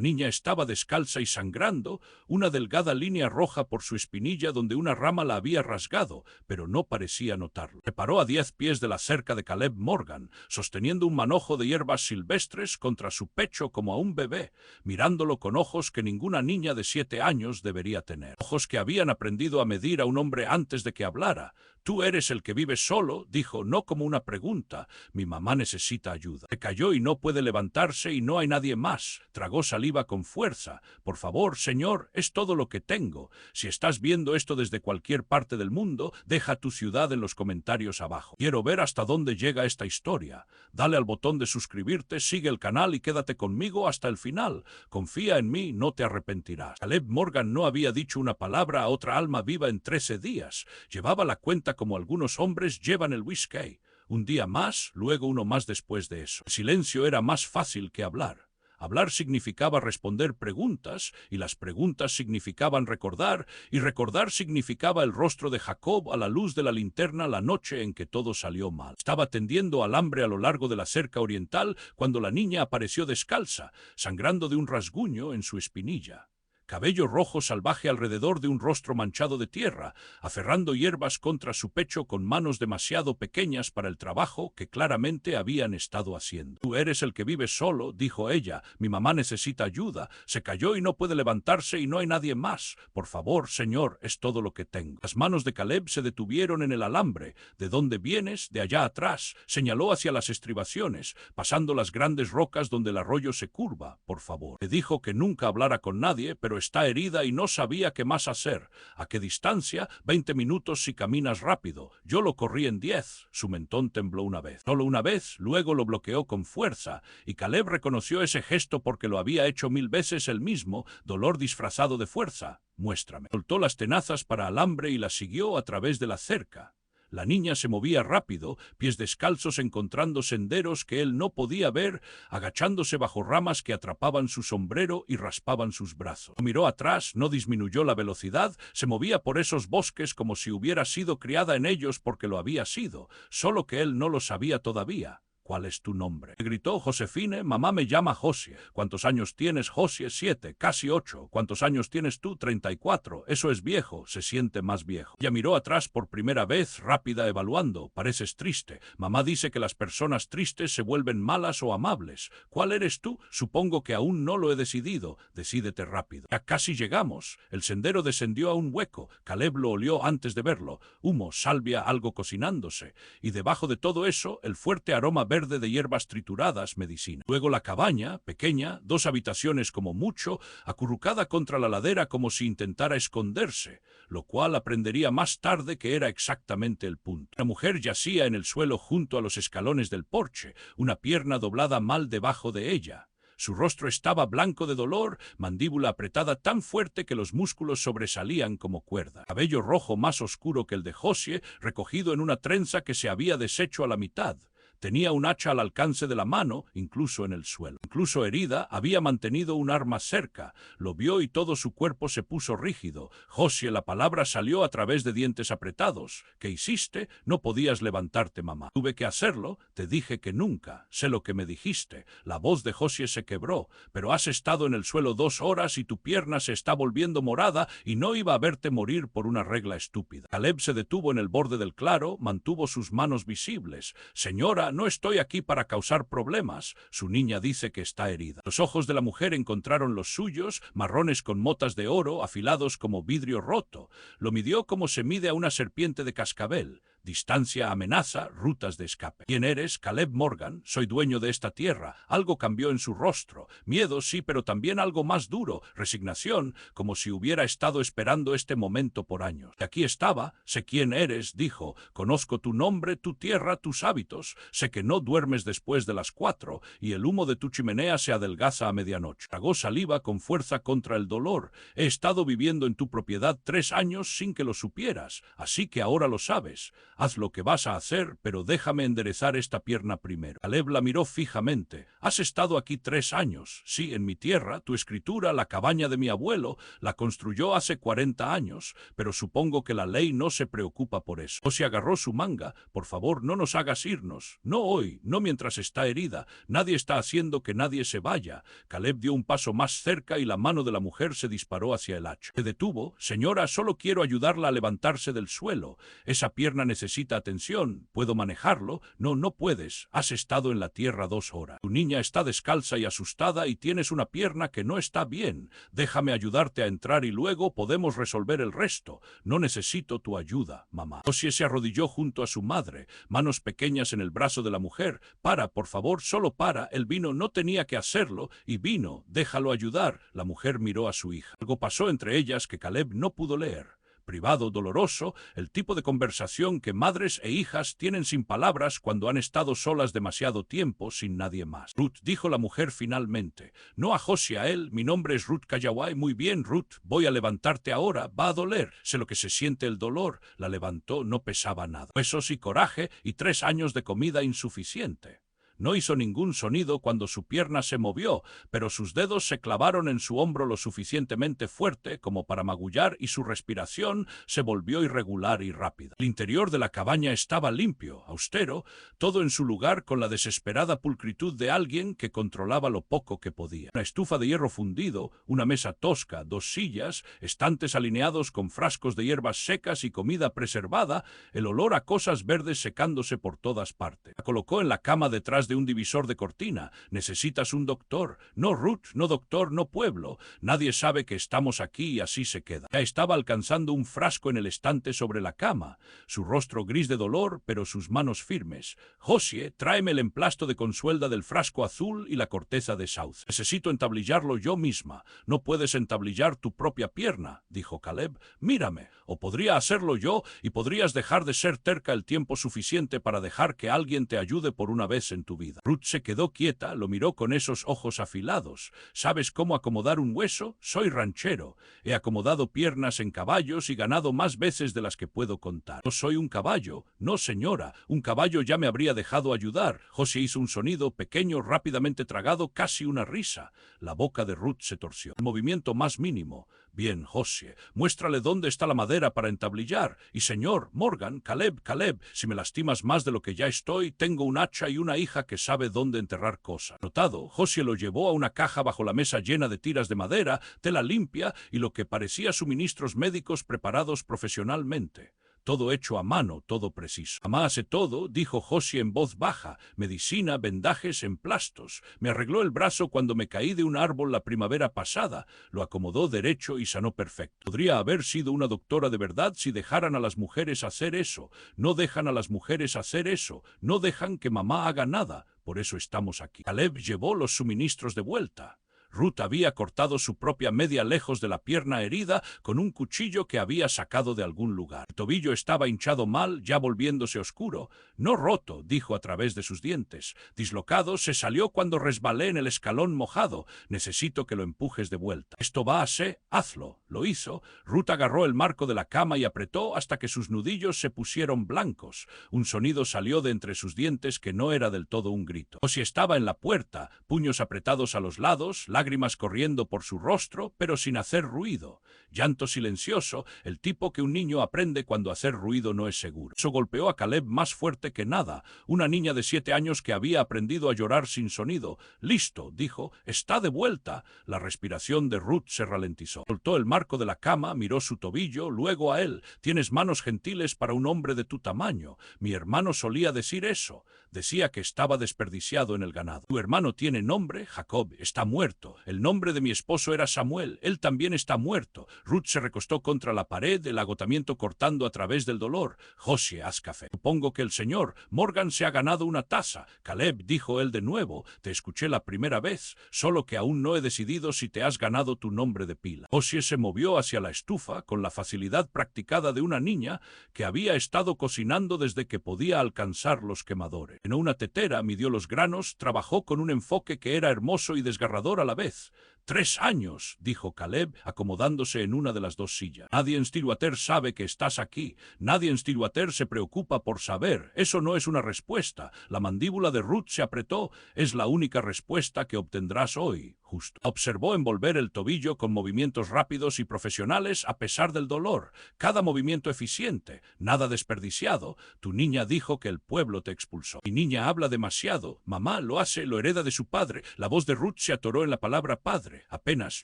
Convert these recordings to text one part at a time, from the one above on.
niña estaba descalza y sangrando, una delgada línea roja por su espinilla donde una rama la había rasgado, pero no parecía notarlo. Se paró a 10 pies de la cerca de Caleb Morgan, sosteniendo un manojo de hierbas silvestres contra su pecho como a un bebé, mirándolo con ojos que ninguna niña de 7 años debería tener. Ojos que habían aprendido a medir a un hombre antes de que hablara. «Tú eres el que vive solo», dijo, no como una pregunta. «Mi mamá necesita ayuda». Se cayó y no puede levantarse y no hay nadie más. Tragó saliva con fuerza. «Por favor, señor, es todo lo que tengo. Si estás viendo esto desde cualquier parte del mundo, deja tu ciudad en los comentarios abajo. Quiero ver hasta dónde llega esta historia. Dale al botón de suscribirte, sigue el canal y quédate conmigo hasta el final. Confía en mí, no te arrepentirás». Caleb Morgan no había dicho una palabra a otra alma viva en 13 días. Llevaba la cuenta como algunos hombres llevan el whisky. Un día más, luego uno más después de eso. El silencio era más fácil que hablar. Hablar significaba responder preguntas, y las preguntas significaban recordar, y recordar significaba el rostro de Jacob a la luz de la linterna la noche en que todo salió mal. Estaba tendiendo alambre a lo largo de la cerca oriental cuando la niña apareció descalza, sangrando de un rasguño en su espinilla. Cabello rojo salvaje alrededor de un rostro manchado de tierra, aferrando hierbas contra su pecho con manos demasiado pequeñas para el trabajo que claramente habían estado haciendo. «Tú eres el que vive solo», dijo ella. «Mi mamá necesita ayuda. Se cayó y no puede levantarse y no hay nadie más. Por favor, señor, es todo lo que tengo». Las manos de Caleb se detuvieron en el alambre. «¿De dónde vienes?» «De allá atrás». Señaló hacia las estribaciones, pasando las grandes rocas donde el arroyo se curva. «Por favor». Le dijo que nunca hablara con nadie, pero está herida y no sabía qué más hacer. ¿A qué distancia? 20 minutos si caminas rápido. Yo lo corrí en 10. Su mentón tembló una vez. Solo una vez, luego lo bloqueó con fuerza, y Caleb reconoció ese gesto porque lo había hecho 1000 veces él mismo, dolor disfrazado de fuerza. «Muéstrame». Soltó las tenazas para alambre y las siguió a través de la cerca. La niña se movía rápido, pies descalzos encontrando senderos que él no podía ver, agachándose bajo ramas que atrapaban su sombrero y raspaban sus brazos. Miró atrás, no disminuyó la velocidad, se movía por esos bosques como si hubiera sido criada en ellos porque lo había sido, solo que él no lo sabía todavía. «¿Cuál es tu nombre?», gritó Josefine. «Mamá me llama Josie». «¿Cuántos años tienes, Josie?» «7, casi 8. «¿Cuántos años tienes tú?» 34. «Eso es viejo». Se siente más viejo. Ella miró atrás por primera vez, rápida, evaluando. «Pareces triste. Mamá dice que las personas tristes se vuelven malas o amables. ¿Cuál eres tú?» «Supongo que aún no lo he decidido». «Decídete rápido». «Ya casi llegamos». El sendero descendió a un hueco. Caleb lo olió antes de verlo. Humo, salvia, algo cocinándose. Y debajo de todo eso, el fuerte aroma verde de hierbas trituradas, medicina. Luego la cabaña, pequeña, 2 habitaciones como mucho, acurrucada contra la ladera como si intentara esconderse, lo cual aprendería más tarde que era exactamente el punto. La mujer yacía en el suelo junto a los escalones del porche, una pierna doblada mal debajo de ella. Su rostro estaba blanco de dolor, mandíbula apretada tan fuerte que los músculos sobresalían como cuerda. Cabello rojo más oscuro que el de Josie, recogido en una trenza que se había deshecho a la mitad. Tenía un hacha al alcance de la mano, incluso en el suelo. Incluso herida, había mantenido un arma cerca. Lo vio y todo su cuerpo se puso rígido. «Josie», la palabra salió a través de dientes apretados. «¿Qué hiciste?» «No podías levantarte, mamá». «Tuve que hacerlo. Te dije que nunca». «Sé lo que me dijiste». La voz de Josie se quebró. «Pero has estado en el suelo 2 horas y tu pierna se está volviendo morada y no iba a verte morir por una regla estúpida». Caleb se detuvo en el borde del claro, mantuvo sus manos visibles. «Señora, no estoy aquí para causar problemas». Su niña dice que está herida. Los ojos de la mujer encontraron los suyos, marrones con motas de oro, afilados como vidrio roto. Lo midió como se mide a una serpiente de cascabel. Distancia, amenaza, rutas de escape. «¿Quién eres?» «Caleb Morgan. Soy dueño de esta tierra». Algo cambió en su rostro. Miedo, sí, pero también algo más duro. Resignación, como si hubiera estado esperando este momento por años. «Y aquí estaba. Sé quién eres», dijo. «Conozco tu nombre, tu tierra, tus hábitos. Sé que no duermes después de las 4 y el humo de tu chimenea se adelgaza a medianoche». Tragó saliva con fuerza contra el dolor. «He estado viviendo en tu propiedad 3 años sin que lo supieras, así que ahora lo sabes». Haz lo que vas a hacer, pero déjame enderezar esta pierna primero. Caleb la miró fijamente. Has estado aquí 3 años. Sí, en mi tierra, tu escritura, la cabaña de mi abuelo, la construyó hace 40 años, pero supongo que la ley no se preocupa por eso. Josie agarró su manga. Por favor, no nos hagas irnos. No hoy, no mientras está herida. Nadie está haciendo que nadie se vaya. Caleb dio un paso más cerca y la mano de la mujer se disparó hacia el hacha. Se detuvo. Señora, solo quiero ayudarla a levantarse del suelo. Esa pierna necesita atención. ¿Puedo manejarlo? No, no puedes. Has estado en la tierra 2 horas. Tu niña está descalza y asustada y tienes una pierna que no está bien. Déjame ayudarte a entrar y luego podemos resolver el resto. No necesito tu ayuda, mamá. Josie se arrodilló junto a su madre, manos pequeñas en el brazo de la mujer. Para, por favor, solo para. El vino no tenía que hacerlo y vino. Déjalo ayudar. La mujer miró a su hija. Algo pasó entre ellas que Caleb no pudo leer. Privado, doloroso, el tipo de conversación que madres e hijas tienen sin palabras cuando han estado solas demasiado tiempo sin nadie más. Ruth, dijo la mujer finalmente. No a Josie, a él. Mi nombre es Ruth Kayaway. Muy bien, Ruth. Voy a levantarte ahora. Va a doler. Sé lo que se siente el dolor. La levantó. No pesaba nada. Huesos y coraje y 3 años de comida insuficiente. No hizo ningún sonido cuando su pierna se movió, pero sus dedos se clavaron en su hombro lo suficientemente fuerte como para magullar y su respiración se volvió irregular y rápida. El interior de la cabaña estaba limpio, austero, todo en su lugar con la desesperada pulcritud de alguien que controlaba lo poco que podía. Una estufa de hierro fundido, una mesa tosca, 2 sillas, estantes alineados con frascos de hierbas secas y comida preservada, el olor a cosas verdes secándose por todas partes. La colocó en la cama detrás de un divisor de cortina. Necesitas un doctor. No, Ruth, no doctor, no pueblo. Nadie sabe que estamos aquí y así se queda. Ya estaba alcanzando un frasco en el estante sobre la cama, su rostro gris de dolor, pero sus manos firmes. Josie, tráeme el emplasto de consuelda del frasco azul y la corteza de sauce. Necesito entablillarlo yo misma. No puedes entablillar tu propia pierna, dijo Caleb. Mírame. O podría hacerlo yo y podrías dejar de ser terca el tiempo suficiente para dejar que alguien te ayude por una vez en tu vida. Ruth se quedó quieta, lo miró con esos ojos afilados. ¿Sabes cómo acomodar un hueso? Soy ranchero. He acomodado piernas en caballos y ganado más veces de las que puedo contar. No soy un caballo. No, señora. Un caballo ya me habría dejado ayudar. Josie hizo un sonido pequeño, rápidamente tragado, casi una risa. La boca de Ruth se torció. El movimiento más mínimo. Bien, Josie, muéstrale dónde está la madera para entablillar. Y señor, Morgan, Caleb, si me lastimas más de lo que ya estoy, tengo un hacha y una hija que sabe dónde enterrar cosas. Notado, Josie lo llevó a una caja bajo la mesa llena de tiras de madera, tela limpia y lo que parecía suministros médicos preparados profesionalmente. Todo hecho a mano, todo preciso. Mamá hace todo, dijo Josie en voz baja. Medicina, vendajes, emplastos. Me arregló el brazo cuando me caí de un árbol la primavera pasada. Lo acomodó derecho y sanó perfecto. Podría haber sido una doctora de verdad si dejaran a las mujeres hacer eso. No dejan a las mujeres hacer eso. No dejan que mamá haga nada. Por eso estamos aquí. Caleb llevó los suministros de vuelta. Ruth había cortado su propia media lejos de la pierna herida con un cuchillo que había sacado de algún lugar. El tobillo estaba hinchado mal, ya volviéndose oscuro. No roto, dijo a través de sus dientes. Dislocado, se salió cuando resbalé en el escalón mojado. Necesito que lo empujes de vuelta. Esto va a ser, hazlo. Lo hizo. Ruth agarró el marco de la cama y apretó hasta que sus nudillos se pusieron blancos. Un sonido salió de entre sus dientes que no era del todo un grito. Josie estaba en la puerta, puños apretados a los lados, lágrimas corriendo por su rostro, pero sin hacer ruido. Llanto silencioso, el tipo que un niño aprende cuando hacer ruido no es seguro. Eso golpeó a Caleb más fuerte que nada. Una niña de 7 años que había aprendido a llorar sin sonido. Listo, dijo, está de vuelta. La respiración de Ruth se ralentizó. Soltó el marco de la cama, miró su tobillo, luego a él. Tienes manos gentiles para un hombre de tu tamaño. Mi hermano solía decir eso. Decía que estaba desperdiciado en el ganado. Tu hermano tiene nombre, Jacob, está muerto. El nombre de mi esposo era Samuel, él también está muerto. Ruth se recostó contra la pared, el agotamiento cortando a través del dolor. Josie, haz café. Supongo que el señor Morgan se ha ganado una taza. Caleb, dijo él de nuevo, te escuché la primera vez, solo que aún no he decidido si te has ganado tu nombre de pila. Josie se movió hacia la estufa con la facilidad practicada de una niña que había estado cocinando desde que podía alcanzar los quemadores. En una tetera midió los granos, trabajó con un enfoque que era hermoso y desgarrador a la vez. 3 años, dijo Caleb, acomodándose en una de las dos sillas. Nadie en Stillwater sabe que estás aquí. Nadie en Stillwater se preocupa por saber. Eso no es una respuesta. La mandíbula de Ruth se apretó. Es la única respuesta que obtendrás hoy. Justo. Observó envolver el tobillo con movimientos rápidos y profesionales a pesar del dolor. Cada movimiento eficiente, nada desperdiciado. Tu niña dijo que el pueblo te expulsó. Mi niña habla demasiado. Mamá lo hace, lo hereda de su padre. La voz de Ruth se atoró en la palabra padre. Apenas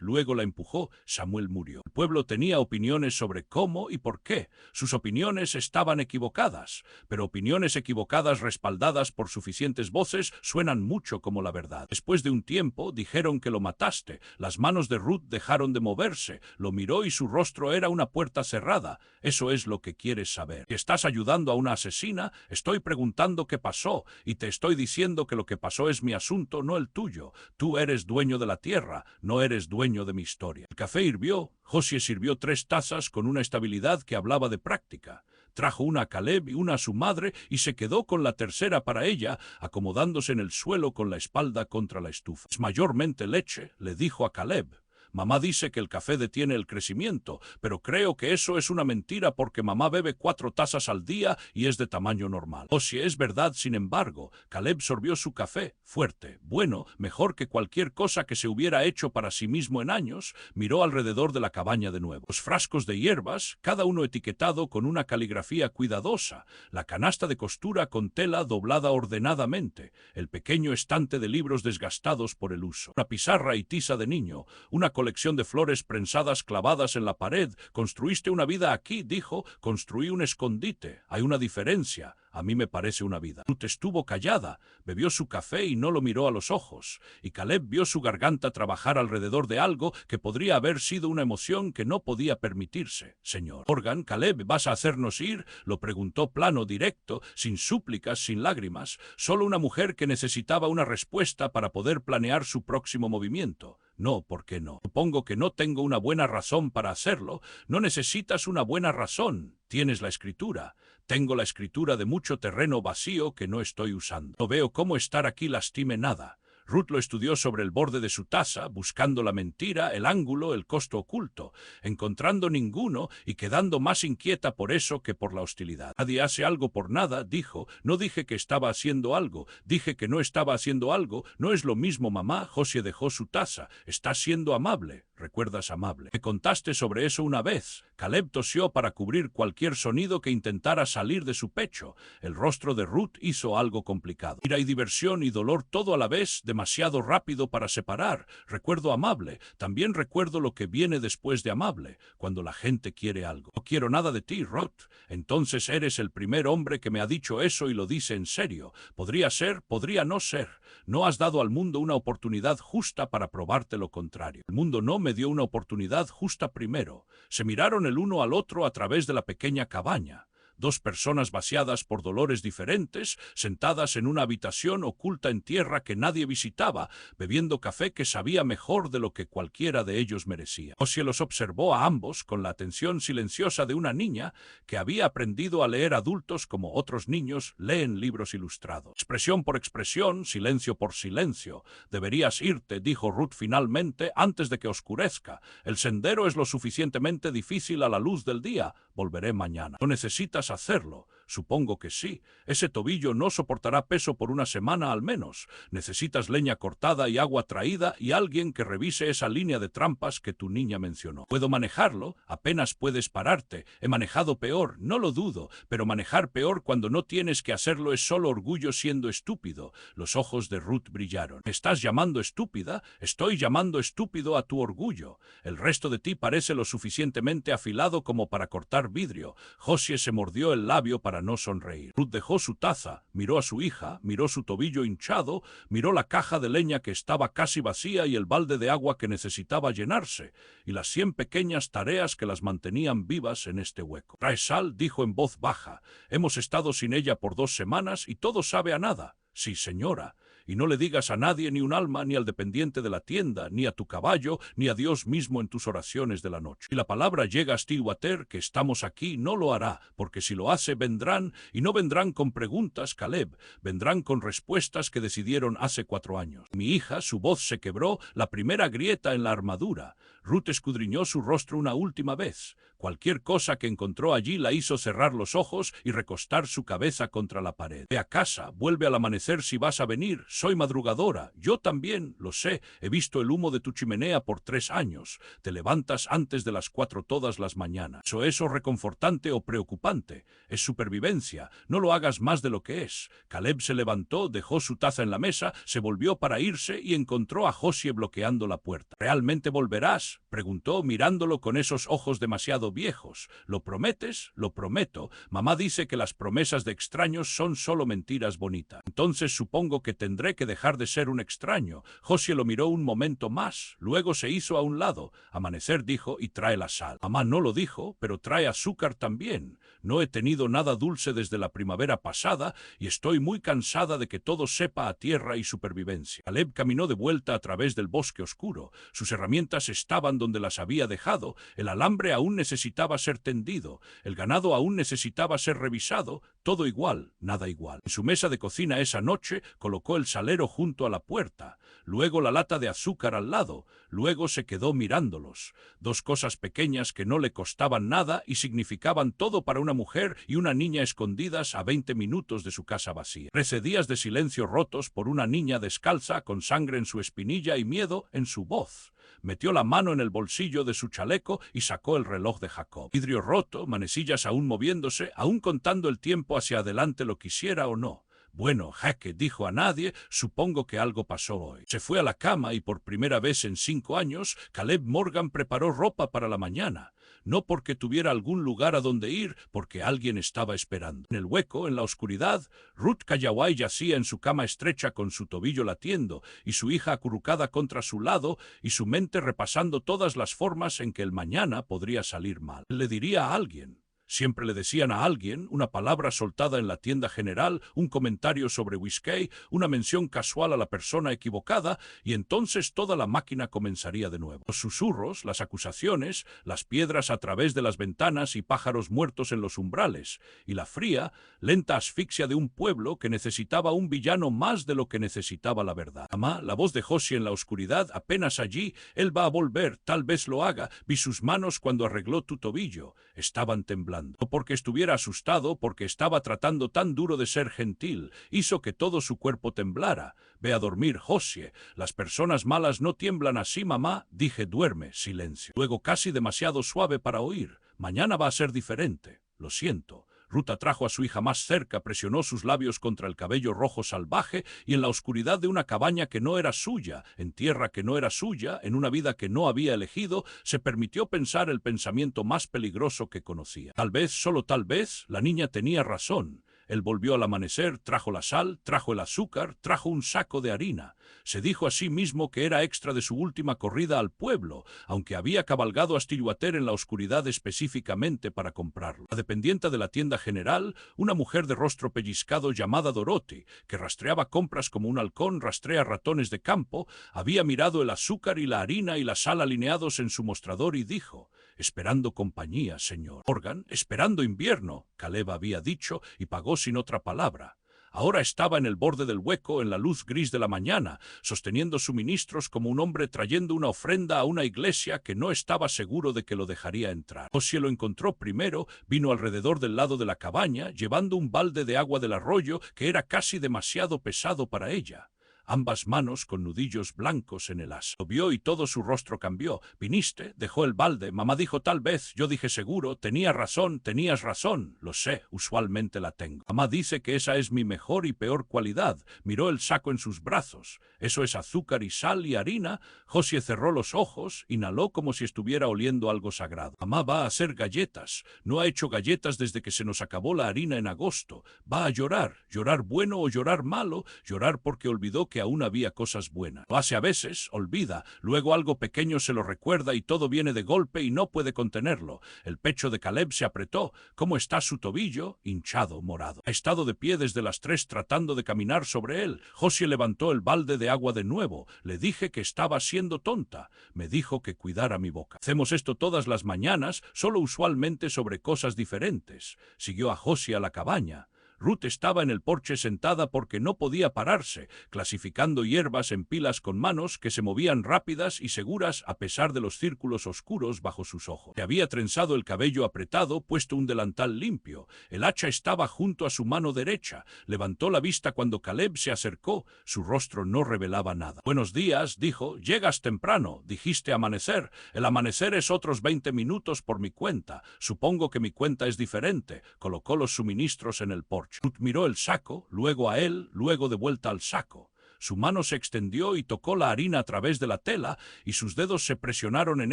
luego la empujó. Samuel murió. El pueblo tenía opiniones sobre cómo y por qué. Sus opiniones estaban equivocadas, pero opiniones equivocadas respaldadas por suficientes voces suenan mucho como la verdad. Después de un tiempo dijeron que lo mataste. Las manos de Ruth dejaron de moverse. Lo miró y su rostro era una puerta cerrada. Eso es lo que quieres saber. Si estás ayudando a una asesina, estoy preguntando qué pasó y te estoy diciendo que lo que pasó es mi asunto, no el tuyo. Tú eres dueño de la tierra, no eres dueño de mi historia. El café hirvió. Josie sirvió 3 tazas con una estabilidad que hablaba de práctica. Trajo una a Caleb y una a su madre y se quedó con la tercera para ella, acomodándose en el suelo con la espalda contra la estufa. Es mayormente leche, le dijo a Caleb. Mamá dice que el café detiene el crecimiento, pero creo que eso es una mentira porque mamá bebe 4 tazas al día y es de tamaño normal. O si es verdad, sin embargo, Caleb sorbió su café, fuerte, bueno, mejor que cualquier cosa que se hubiera hecho para sí mismo en años, miró alrededor de la cabaña de nuevo. Los frascos de hierbas, cada uno etiquetado con una caligrafía cuidadosa, la canasta de costura con tela doblada ordenadamente, el pequeño estante de libros desgastados por el uso, una pizarra y tiza de niño, una colección de flores prensadas clavadas en la pared. Construiste una vida aquí, dijo. Construí un escondite. Hay una diferencia. A mí me parece una vida. Ruth estuvo callada, bebió su café y no lo miró a los ojos, y Caleb vio su garganta trabajar alrededor de algo que podría haber sido una emoción que no podía permitirse. Señor Morgan, Caleb, ¿vas a hacernos ir? Lo preguntó plano, directo, sin súplicas, sin lágrimas, solo una mujer que necesitaba una respuesta para poder planear su próximo movimiento. No, ¿por qué no? Supongo que no tengo una buena razón para hacerlo. No necesitas una buena razón. Tienes la escritura. Tengo la escritura de mucho terreno vacío que no estoy usando. No veo cómo estar aquí lastime nada. Ruth lo estudió sobre el borde de su taza, buscando la mentira, el ángulo, el costo oculto, encontrando ninguno y quedando más inquieta por eso que por la hostilidad. Nadie hace algo por nada, dijo. No dije que estaba haciendo algo, dije que no estaba haciendo algo. No es lo mismo, mamá. Josie dejó su taza. Estás siendo amable. ¿Recuerdas amable? Me contaste sobre eso una vez. Caleb tosió para cubrir cualquier sonido que intentara salir de su pecho. El rostro de Ruth hizo algo complicado. Ira y diversión y dolor todo a la vez, demasiado rápido para separar. Recuerdo amable. También recuerdo lo que viene después de amable, cuando la gente quiere algo. No quiero nada de ti, Ruth. Entonces eres el primer hombre que me ha dicho eso y lo dice en serio. Podría ser, podría no ser. No has dado al mundo una oportunidad justa para probarte lo contrario. El mundo no me dio una oportunidad justa primero. Se miraron el uno al otro a través de la pequeña cabaña. 2 personas vaciadas por dolores diferentes, sentadas en una habitación oculta en tierra que nadie visitaba, bebiendo café que sabía mejor de lo que cualquiera de ellos merecía. Josie los observó a ambos con la atención silenciosa de una niña que había aprendido a leer adultos como otros niños leen libros ilustrados. Expresión por expresión, silencio por silencio. Deberías irte, dijo Ruth finalmente, antes de que oscurezca. El sendero es lo suficientemente difícil a la luz del día. Volveré mañana. No necesitas hacerlo. Supongo que sí. Ese tobillo no soportará peso por una semana al menos. Necesitas leña cortada y agua traída y alguien que revise esa línea de trampas que tu niña mencionó. Puedo manejarlo. Apenas puedes pararte. He manejado peor, no lo dudo, pero manejar peor cuando no tienes que hacerlo es solo orgullo siendo estúpido. Los ojos de Ruth brillaron. ¿Me estás llamando estúpida? Estoy llamando estúpido a tu orgullo. El resto de ti parece lo suficientemente afilado como para cortar vidrio. Josie se mordió el labio para no sonreír. Ruth dejó su taza, miró a su hija, miró su tobillo hinchado, miró la caja de leña que estaba casi vacía y el balde de agua que necesitaba llenarse, y las 100 pequeñas tareas que las mantenían vivas en este hueco. «¿Trae sal?», dijo en voz baja. «Hemos estado sin ella por 2 semanas y todo sabe a nada». «Sí, señora». y no le digas a nadie ni un alma, ni al dependiente de la tienda, ni a tu caballo, ni a Dios mismo en tus oraciones de la noche. Si la palabra llega a Stillwater, que estamos aquí, no lo hará, porque si lo hace vendrán, y no vendrán con preguntas, Caleb, vendrán con respuestas que decidieron hace 4 años. Mi hija, su voz se quebró, la primera grieta en la armadura. Ruth escudriñó su rostro una última vez. Cualquier cosa que encontró allí la hizo cerrar los ojos y recostar su cabeza contra la pared. Ve a casa, vuelve al amanecer si vas a venir. Soy madrugadora. Yo también, lo sé. He visto el humo de tu chimenea por 3 años. Te levantas antes de las 4 todas las mañanas. ¿Eso es reconfortante o preocupante? Es supervivencia. No lo hagas más de lo que es. Caleb se levantó, dejó su taza en la mesa, se volvió para irse y encontró a Josie bloqueando la puerta. ¿Realmente volverás?, preguntó, mirándolo con esos ojos demasiado viejos. ¿Lo prometes? Lo prometo. Mamá dice que las promesas de extraños son solo mentiras bonitas. Entonces supongo que tendré que dejar de ser un extraño. Josie lo miró un momento más, luego se hizo a un lado. Amanecer, dijo, y trae la sal. Mamá no lo dijo, pero trae azúcar también. No he tenido nada dulce desde la primavera pasada y estoy muy cansada de que todo sepa a tierra y supervivencia. Caleb caminó de vuelta a través del bosque oscuro. Sus herramientas estaban donde las había dejado. El alambre aún necesitaba ser tendido. El ganado aún necesitaba ser revisado. Todo igual, nada igual. En su mesa de cocina esa noche colocó el salero junto a la puerta. Luego la lata de azúcar al lado. Luego se quedó mirándolos. 2 cosas pequeñas que no le costaban nada y significaban todo para una mujer y una niña escondidas a 20 minutos de su casa vacía. 13 días de silencio rotos por una niña descalza con sangre en su espinilla y miedo en su voz. Metió la mano en el bolsillo de su chaleco y sacó el reloj de Jacob. Vidrio roto, manecillas aún moviéndose, aún contando el tiempo hacia adelante lo quisiera o no. Bueno, Jaque dijo a nadie, supongo que algo pasó hoy. Se fue a la cama y por primera vez en 5 años, Caleb Morgan preparó ropa para la mañana. No porque tuviera algún lugar a donde ir, porque alguien estaba esperando. En el hueco, en la oscuridad, Ruth Kayaway yacía en su cama estrecha con su tobillo latiendo y su hija acurrucada contra su lado y su mente repasando todas las formas en que el mañana podría salir mal. Le diría a alguien. Siempre le decían a alguien, una palabra soltada en la tienda general, un comentario sobre whisky, una mención casual a la persona equivocada, y entonces toda la máquina comenzaría de nuevo. Los susurros, las acusaciones, las piedras a través de las ventanas y pájaros muertos en los umbrales, y la fría, lenta asfixia de un pueblo que necesitaba un villano más de lo que necesitaba la verdad. Mamá, la voz de Josie en la oscuridad, apenas allí, él va a volver, tal vez lo haga, vi sus manos cuando arregló tu tobillo, estaban temblando. No porque estuviera asustado, porque estaba tratando tan duro de ser gentil, hizo que todo su cuerpo temblara. Ve a dormir, Josie. Las personas malas no tiemblan así, mamá. Dije, duerme, silencio. Luego casi demasiado suave para oír. Mañana va a ser diferente. Lo siento. Ruth atrajo a su hija más cerca, presionó sus labios contra el cabello rojo salvaje y en la oscuridad de una cabaña que no era suya, en tierra que no era suya, en una vida que no había elegido, se permitió pensar el pensamiento más peligroso que conocía. Tal vez, solo tal vez, la niña tenía razón. Él volvió al amanecer, trajo la sal, trajo el azúcar, trajo un saco de harina. Se dijo a sí mismo que era extra de su última corrida al pueblo, aunque había cabalgado a Stillwater en la oscuridad específicamente para comprarlo. La dependiente de la tienda general, una mujer de rostro pellizcado llamada Dorothy, que rastreaba compras como un halcón rastrea ratones de campo, había mirado el azúcar y la harina y la sal alineados en su mostrador y dijo: «Esperando compañía, señor Morgan, esperando invierno», Caleb había dicho, y pagó sin otra palabra. Ahora estaba en el borde del hueco, en la luz gris de la mañana, sosteniendo suministros como un hombre trayendo una ofrenda a una iglesia que no estaba seguro de que lo dejaría entrar. Josie lo encontró primero, vino alrededor del lado de la cabaña, llevando un balde de agua del arroyo que era casi demasiado pesado para ella. Ambas manos con nudillos blancos en el asa. Lo vio y todo su rostro cambió. «¿Viniste?» Dejó el balde. Mamá dijo «tal vez». Yo dije «seguro». «Tenía razón, tenías razón». «Lo sé, usualmente la tengo». «Mamá dice que esa es mi mejor y peor cualidad». Miró el saco en sus brazos. «¿Eso es azúcar y sal y harina?» Josie cerró los ojos, inhaló como si estuviera oliendo algo sagrado. «Mamá va a hacer galletas. No ha hecho galletas desde que se nos acabó la harina en agosto. Va a llorar. Llorar bueno o llorar malo. Llorar porque olvidó que que aún había cosas buenas. Lo hace a veces, olvida, luego algo pequeño se lo recuerda y todo viene de golpe y no puede contenerlo. El pecho de Caleb se apretó. ¿Cómo está su tobillo? Hinchado, morado. Ha estado de pie desde las 3 tratando de caminar sobre él. Josie levantó el balde de agua de nuevo. Le dije que estaba siendo tonta. Me dijo que cuidara mi boca. Hacemos esto todas las mañanas, solo usualmente sobre cosas diferentes. Siguió a Josie a la cabaña. Ruth estaba en el porche sentada porque no podía pararse, clasificando hierbas en pilas con manos que se movían rápidas y seguras a pesar de los círculos oscuros bajo sus ojos. Se había trenzado el cabello apretado, puesto un delantal limpio. El hacha estaba junto a su mano derecha. Levantó la vista cuando Caleb se acercó. Su rostro no revelaba nada. «Buenos días», dijo. «Llegas temprano. Dijiste amanecer. El amanecer es otros 20 minutos por mi cuenta. Supongo que mi cuenta es diferente». Colocó los suministros en el porche. Ruth miró el saco, luego a él, luego de vuelta al saco. Su mano se extendió y tocó la harina a través de la tela, y sus dedos se presionaron en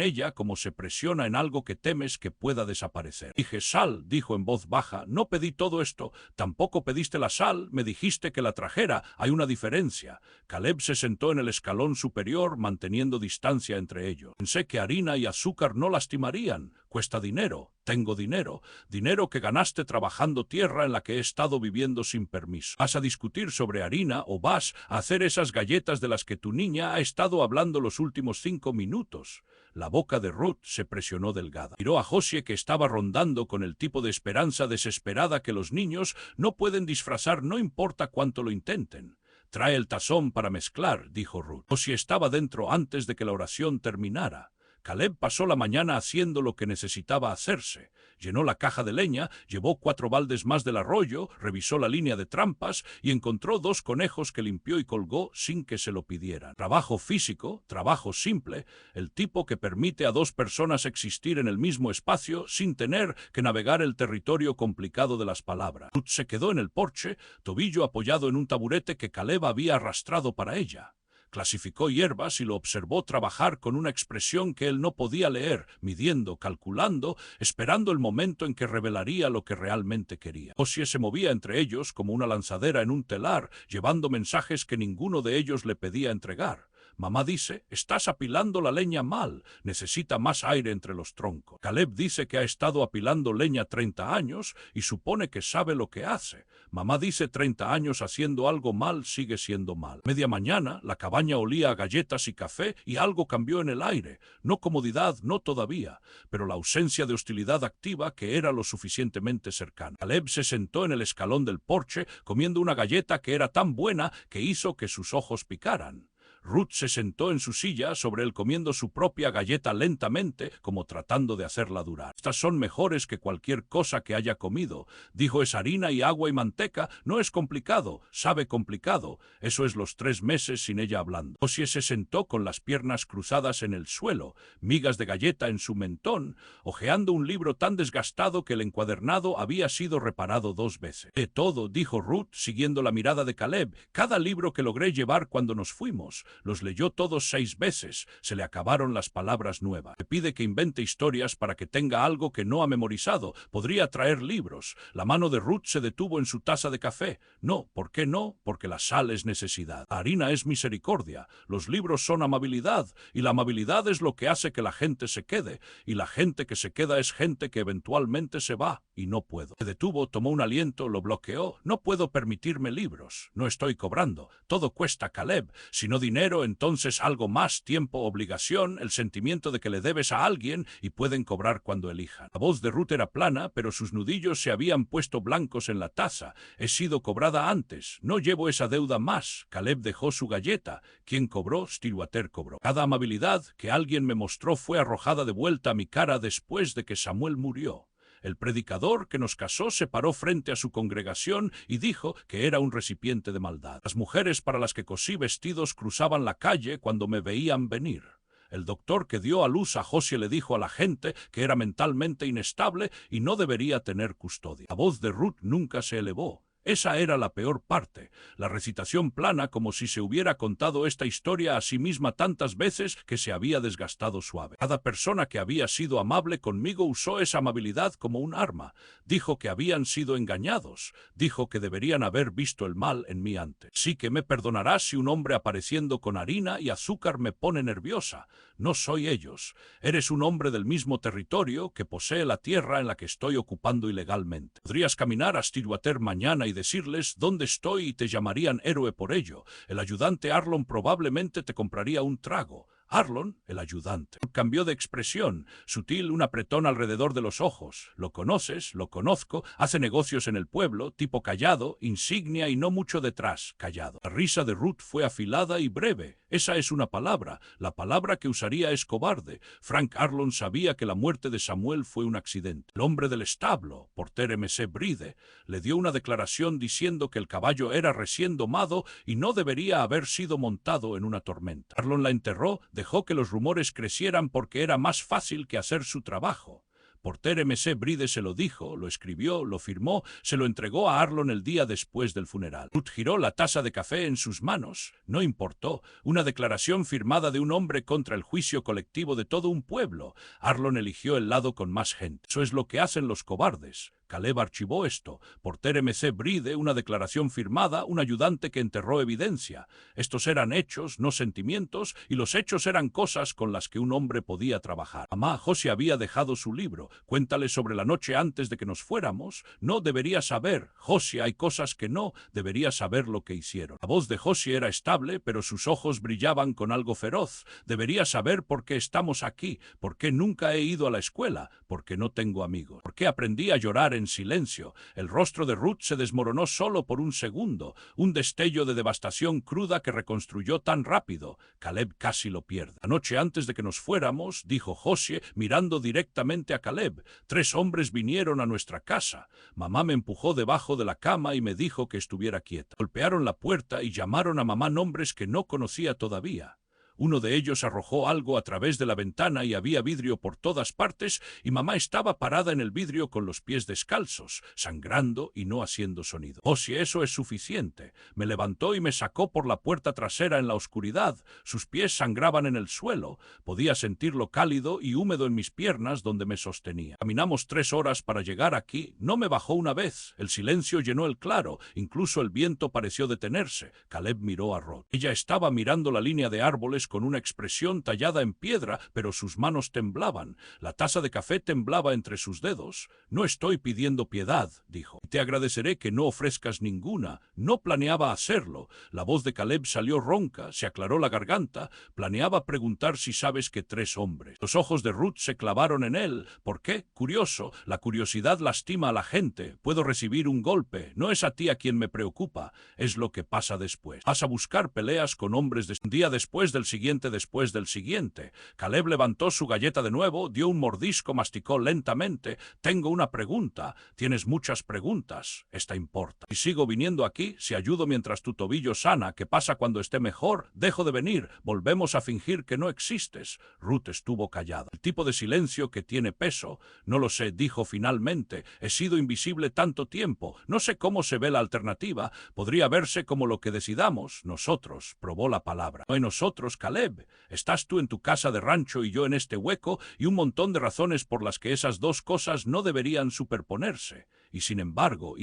ella como se presiona en algo que temes que pueda desaparecer. «Dije sal», dijo en voz baja. «No pedí todo esto. Tampoco pediste la sal. Me dijiste que la trajera. Hay una diferencia». Caleb se sentó en el escalón superior, manteniendo distancia entre ellos. «Pensé que harina y azúcar no lastimarían. Cuesta dinero. Tengo dinero. Dinero que ganaste trabajando tierra en la que he estado viviendo sin permiso. ¿Vas a discutir sobre harina o vas a hacer esas galletas de las que tu niña ha estado hablando los últimos 5 minutos? La boca de Ruth se presionó delgada. Miró a Josie, que estaba rondando con el tipo de esperanza desesperada que los niños no pueden disfrazar no importa cuánto lo intenten. «Trae el tazón para mezclar», dijo Ruth. Josie estaba dentro antes de que la oración terminara. Caleb pasó la mañana haciendo lo que necesitaba hacerse. Llenó la caja de leña, llevó 4 baldes más del arroyo, revisó la línea de trampas y encontró 2 conejos que limpió y colgó sin que se lo pidieran. Trabajo físico, trabajo simple, el tipo que permite a 2 personas existir en el mismo espacio sin tener que navegar el territorio complicado de las palabras. Ruth se quedó en el porche, tobillo apoyado en un taburete que Caleb había arrastrado para ella. Clasificó hierbas y lo observó trabajar con una expresión que él no podía leer, midiendo, calculando, esperando el momento en que revelaría lo que realmente quería. Josie se movía entre ellos como una lanzadera en un telar, llevando mensajes que ninguno de ellos le pedía entregar. Mamá dice, estás apilando la leña mal, necesita más aire entre los troncos. Caleb dice que ha estado apilando leña 30 años y supone que sabe lo que hace. Mamá dice 30 años haciendo algo mal sigue siendo mal. Media mañana, la cabaña olía a galletas y café y algo cambió en el aire. No comodidad, no todavía, pero la ausencia de hostilidad activa que era lo suficientemente cercana. Caleb se sentó en el escalón del porche comiendo una galleta que era tan buena que hizo que sus ojos picaran. Ruth se sentó en su silla sobre él comiendo su propia galleta lentamente, como tratando de hacerla durar. «Estas son mejores que cualquier cosa que haya comido», dijo. «Es harina y agua y manteca. No es complicado. Sabe complicado. Eso es los 3 meses sin ella hablando». Josie se sentó con las piernas cruzadas en el suelo, migas de galleta en su mentón, hojeando un libro tan desgastado que el encuadernado había sido reparado 2 veces. «De todo», dijo Ruth, siguiendo la mirada de Caleb. «Cada libro que logré llevar cuando nos fuimos. Los leyó todos 6 veces. Se le acabaron las palabras nuevas. Le pide que invente historias para que tenga algo que no ha memorizado. Podría traer libros». La mano de Ruth se detuvo en su taza de café. «No, ¿por qué no? Porque la sal es necesidad. La harina es misericordia. Los libros son amabilidad. Y la amabilidad es lo que hace que la gente se quede. Y la gente que se queda es gente que eventualmente se va. Y no puedo». Se detuvo, tomó un aliento, lo bloqueó. «No puedo permitirme libros. No estoy cobrando. Todo cuesta, Caleb. Si no dinero, entonces algo más, tiempo, obligación, el sentimiento de que le debes a alguien y pueden cobrar cuando elijan». La voz de Ruth era plana, pero sus nudillos se habían puesto blancos en la taza. «He sido cobrada antes. No llevo esa deuda más». Caleb dejó su galleta. ¿Quién cobró? Stillwater cobró. «Cada amabilidad que alguien me mostró fue arrojada de vuelta a mi cara después de que Samuel murió». El predicador que nos casó se paró frente a su congregación y dijo que era un recipiente de maldad. Las mujeres para las que cosí vestidos cruzaban la calle cuando me veían venir. El doctor que dio a luz a Josie le dijo a la gente que era mentalmente inestable y no debería tener custodia. La voz de Ruth nunca se elevó. Esa era la peor parte, la recitación plana como si se hubiera contado esta historia a sí misma tantas veces que se había desgastado suave. Cada persona que había sido amable conmigo usó esa amabilidad como un arma. Dijo que habían sido engañados, dijo que deberían haber visto el mal en mí antes. Sí que me perdonarás si un hombre apareciendo con harina y azúcar me pone nerviosa. No soy ellos. Eres un hombre del mismo territorio que posee la tierra en la que estoy ocupando ilegalmente. Podrías caminar a Stillwater mañana y decirles dónde estoy y te llamarían héroe por ello. El ayudante Arlon probablemente te compraría un trago. Arlon, el ayudante. Cambió de expresión, sutil, un apretón alrededor de los ojos. Lo conoces, lo conozco, hace negocios en el pueblo, tipo callado, insignia y no mucho detrás, callado. La risa de Ruth fue afilada y breve. Esa es una palabra. La palabra que usaría es cobarde. Frank Arlon sabía que la muerte de Samuel fue un accidente. El hombre del establo, Porter M.C. Bride, le dio una declaración diciendo que el caballo era recién domado y no debería haber sido montado en una tormenta. Arlon la enterró, dejó que los rumores crecieran porque era más fácil que hacer su trabajo. Porter M.C. Bride se lo dijo, lo escribió, lo firmó, se lo entregó a Arlon el día después del funeral. Ruth giró la taza de café en sus manos. No importó. Una declaración firmada de un hombre contra el juicio colectivo de todo un pueblo. Arlon eligió el lado con más gente. Eso es lo que hacen los cobardes. Caleb archivó esto. Porter M.C. Bride, una declaración firmada, un ayudante que enterró evidencia. Estos eran hechos, no sentimientos, y los hechos eran cosas con las que un hombre podía trabajar. Mamá, Josie había dejado su libro. Cuéntale sobre la noche antes de que nos fuéramos. No, debería saber. Josie, hay cosas que no. Debería saber lo que hicieron. La voz de Josie era estable, pero sus ojos brillaban con algo feroz. Debería saber por qué estamos aquí, por qué nunca he ido a la escuela, por qué no tengo amigos, por qué aprendí a llorar en silencio. El rostro de Ruth se desmoronó solo por un segundo, un destello de devastación cruda que reconstruyó tan rápido. Caleb casi lo pierde. La noche antes de que nos fuéramos, dijo Josie, mirando directamente a Caleb, 3 hombres vinieron a nuestra casa. Mamá me empujó debajo de la cama y me dijo que estuviera quieta. Golpearon la puerta y llamaron a mamá nombres que no conocía todavía. Uno de ellos arrojó algo a través de la ventana y había vidrio por todas partes, y mamá estaba parada en el vidrio con los pies descalzos, sangrando y no haciendo sonido. Oh, si eso es suficiente. Me levantó y me sacó por la puerta trasera en la oscuridad. Sus pies sangraban en el suelo. Podía sentirlo cálido y húmedo en mis piernas donde me sostenía. Caminamos 3 horas para llegar aquí. No me bajó una vez. El silencio llenó el claro. Incluso el viento pareció detenerse. Caleb miró a Rod. Ella estaba mirando la línea de árboles con una expresión tallada en piedra, pero sus manos temblaban. La taza de café temblaba entre sus dedos. No estoy pidiendo piedad, dijo. Te agradeceré que no ofrezcas ninguna. No planeaba hacerlo. La voz de Caleb salió ronca, se aclaró la garganta. Planeaba preguntar si sabes que 3 hombres. Los ojos de Ruth se clavaron en él. ¿Por qué? Curioso. La curiosidad lastima a la gente. Puedo recibir un golpe. No es a ti a quien me preocupa. Es lo que pasa después. Vas a buscar peleas con hombres de un día después del siguiente después del siguiente. Caleb levantó su galleta de nuevo, dio un mordisco, masticó lentamente. Tengo una pregunta. Tienes muchas preguntas. Esta importa. Si sigo viniendo aquí, si ayudo mientras tu tobillo sana, ¿qué pasa cuando esté mejor? Dejo de venir. Volvemos a fingir que no existes. Ruth estuvo callada. El tipo de silencio que tiene peso. No lo sé, dijo finalmente. He sido invisible tanto tiempo. No sé cómo se ve la alternativa. Podría verse como lo que decidamos. Nosotros. Probó la palabra. No hay nosotros, Caleb. Estás tú en tu casa de rancho y yo en este hueco, y un montón de razones por las que esas dos cosas no deberían superponerse. Y sin embargo,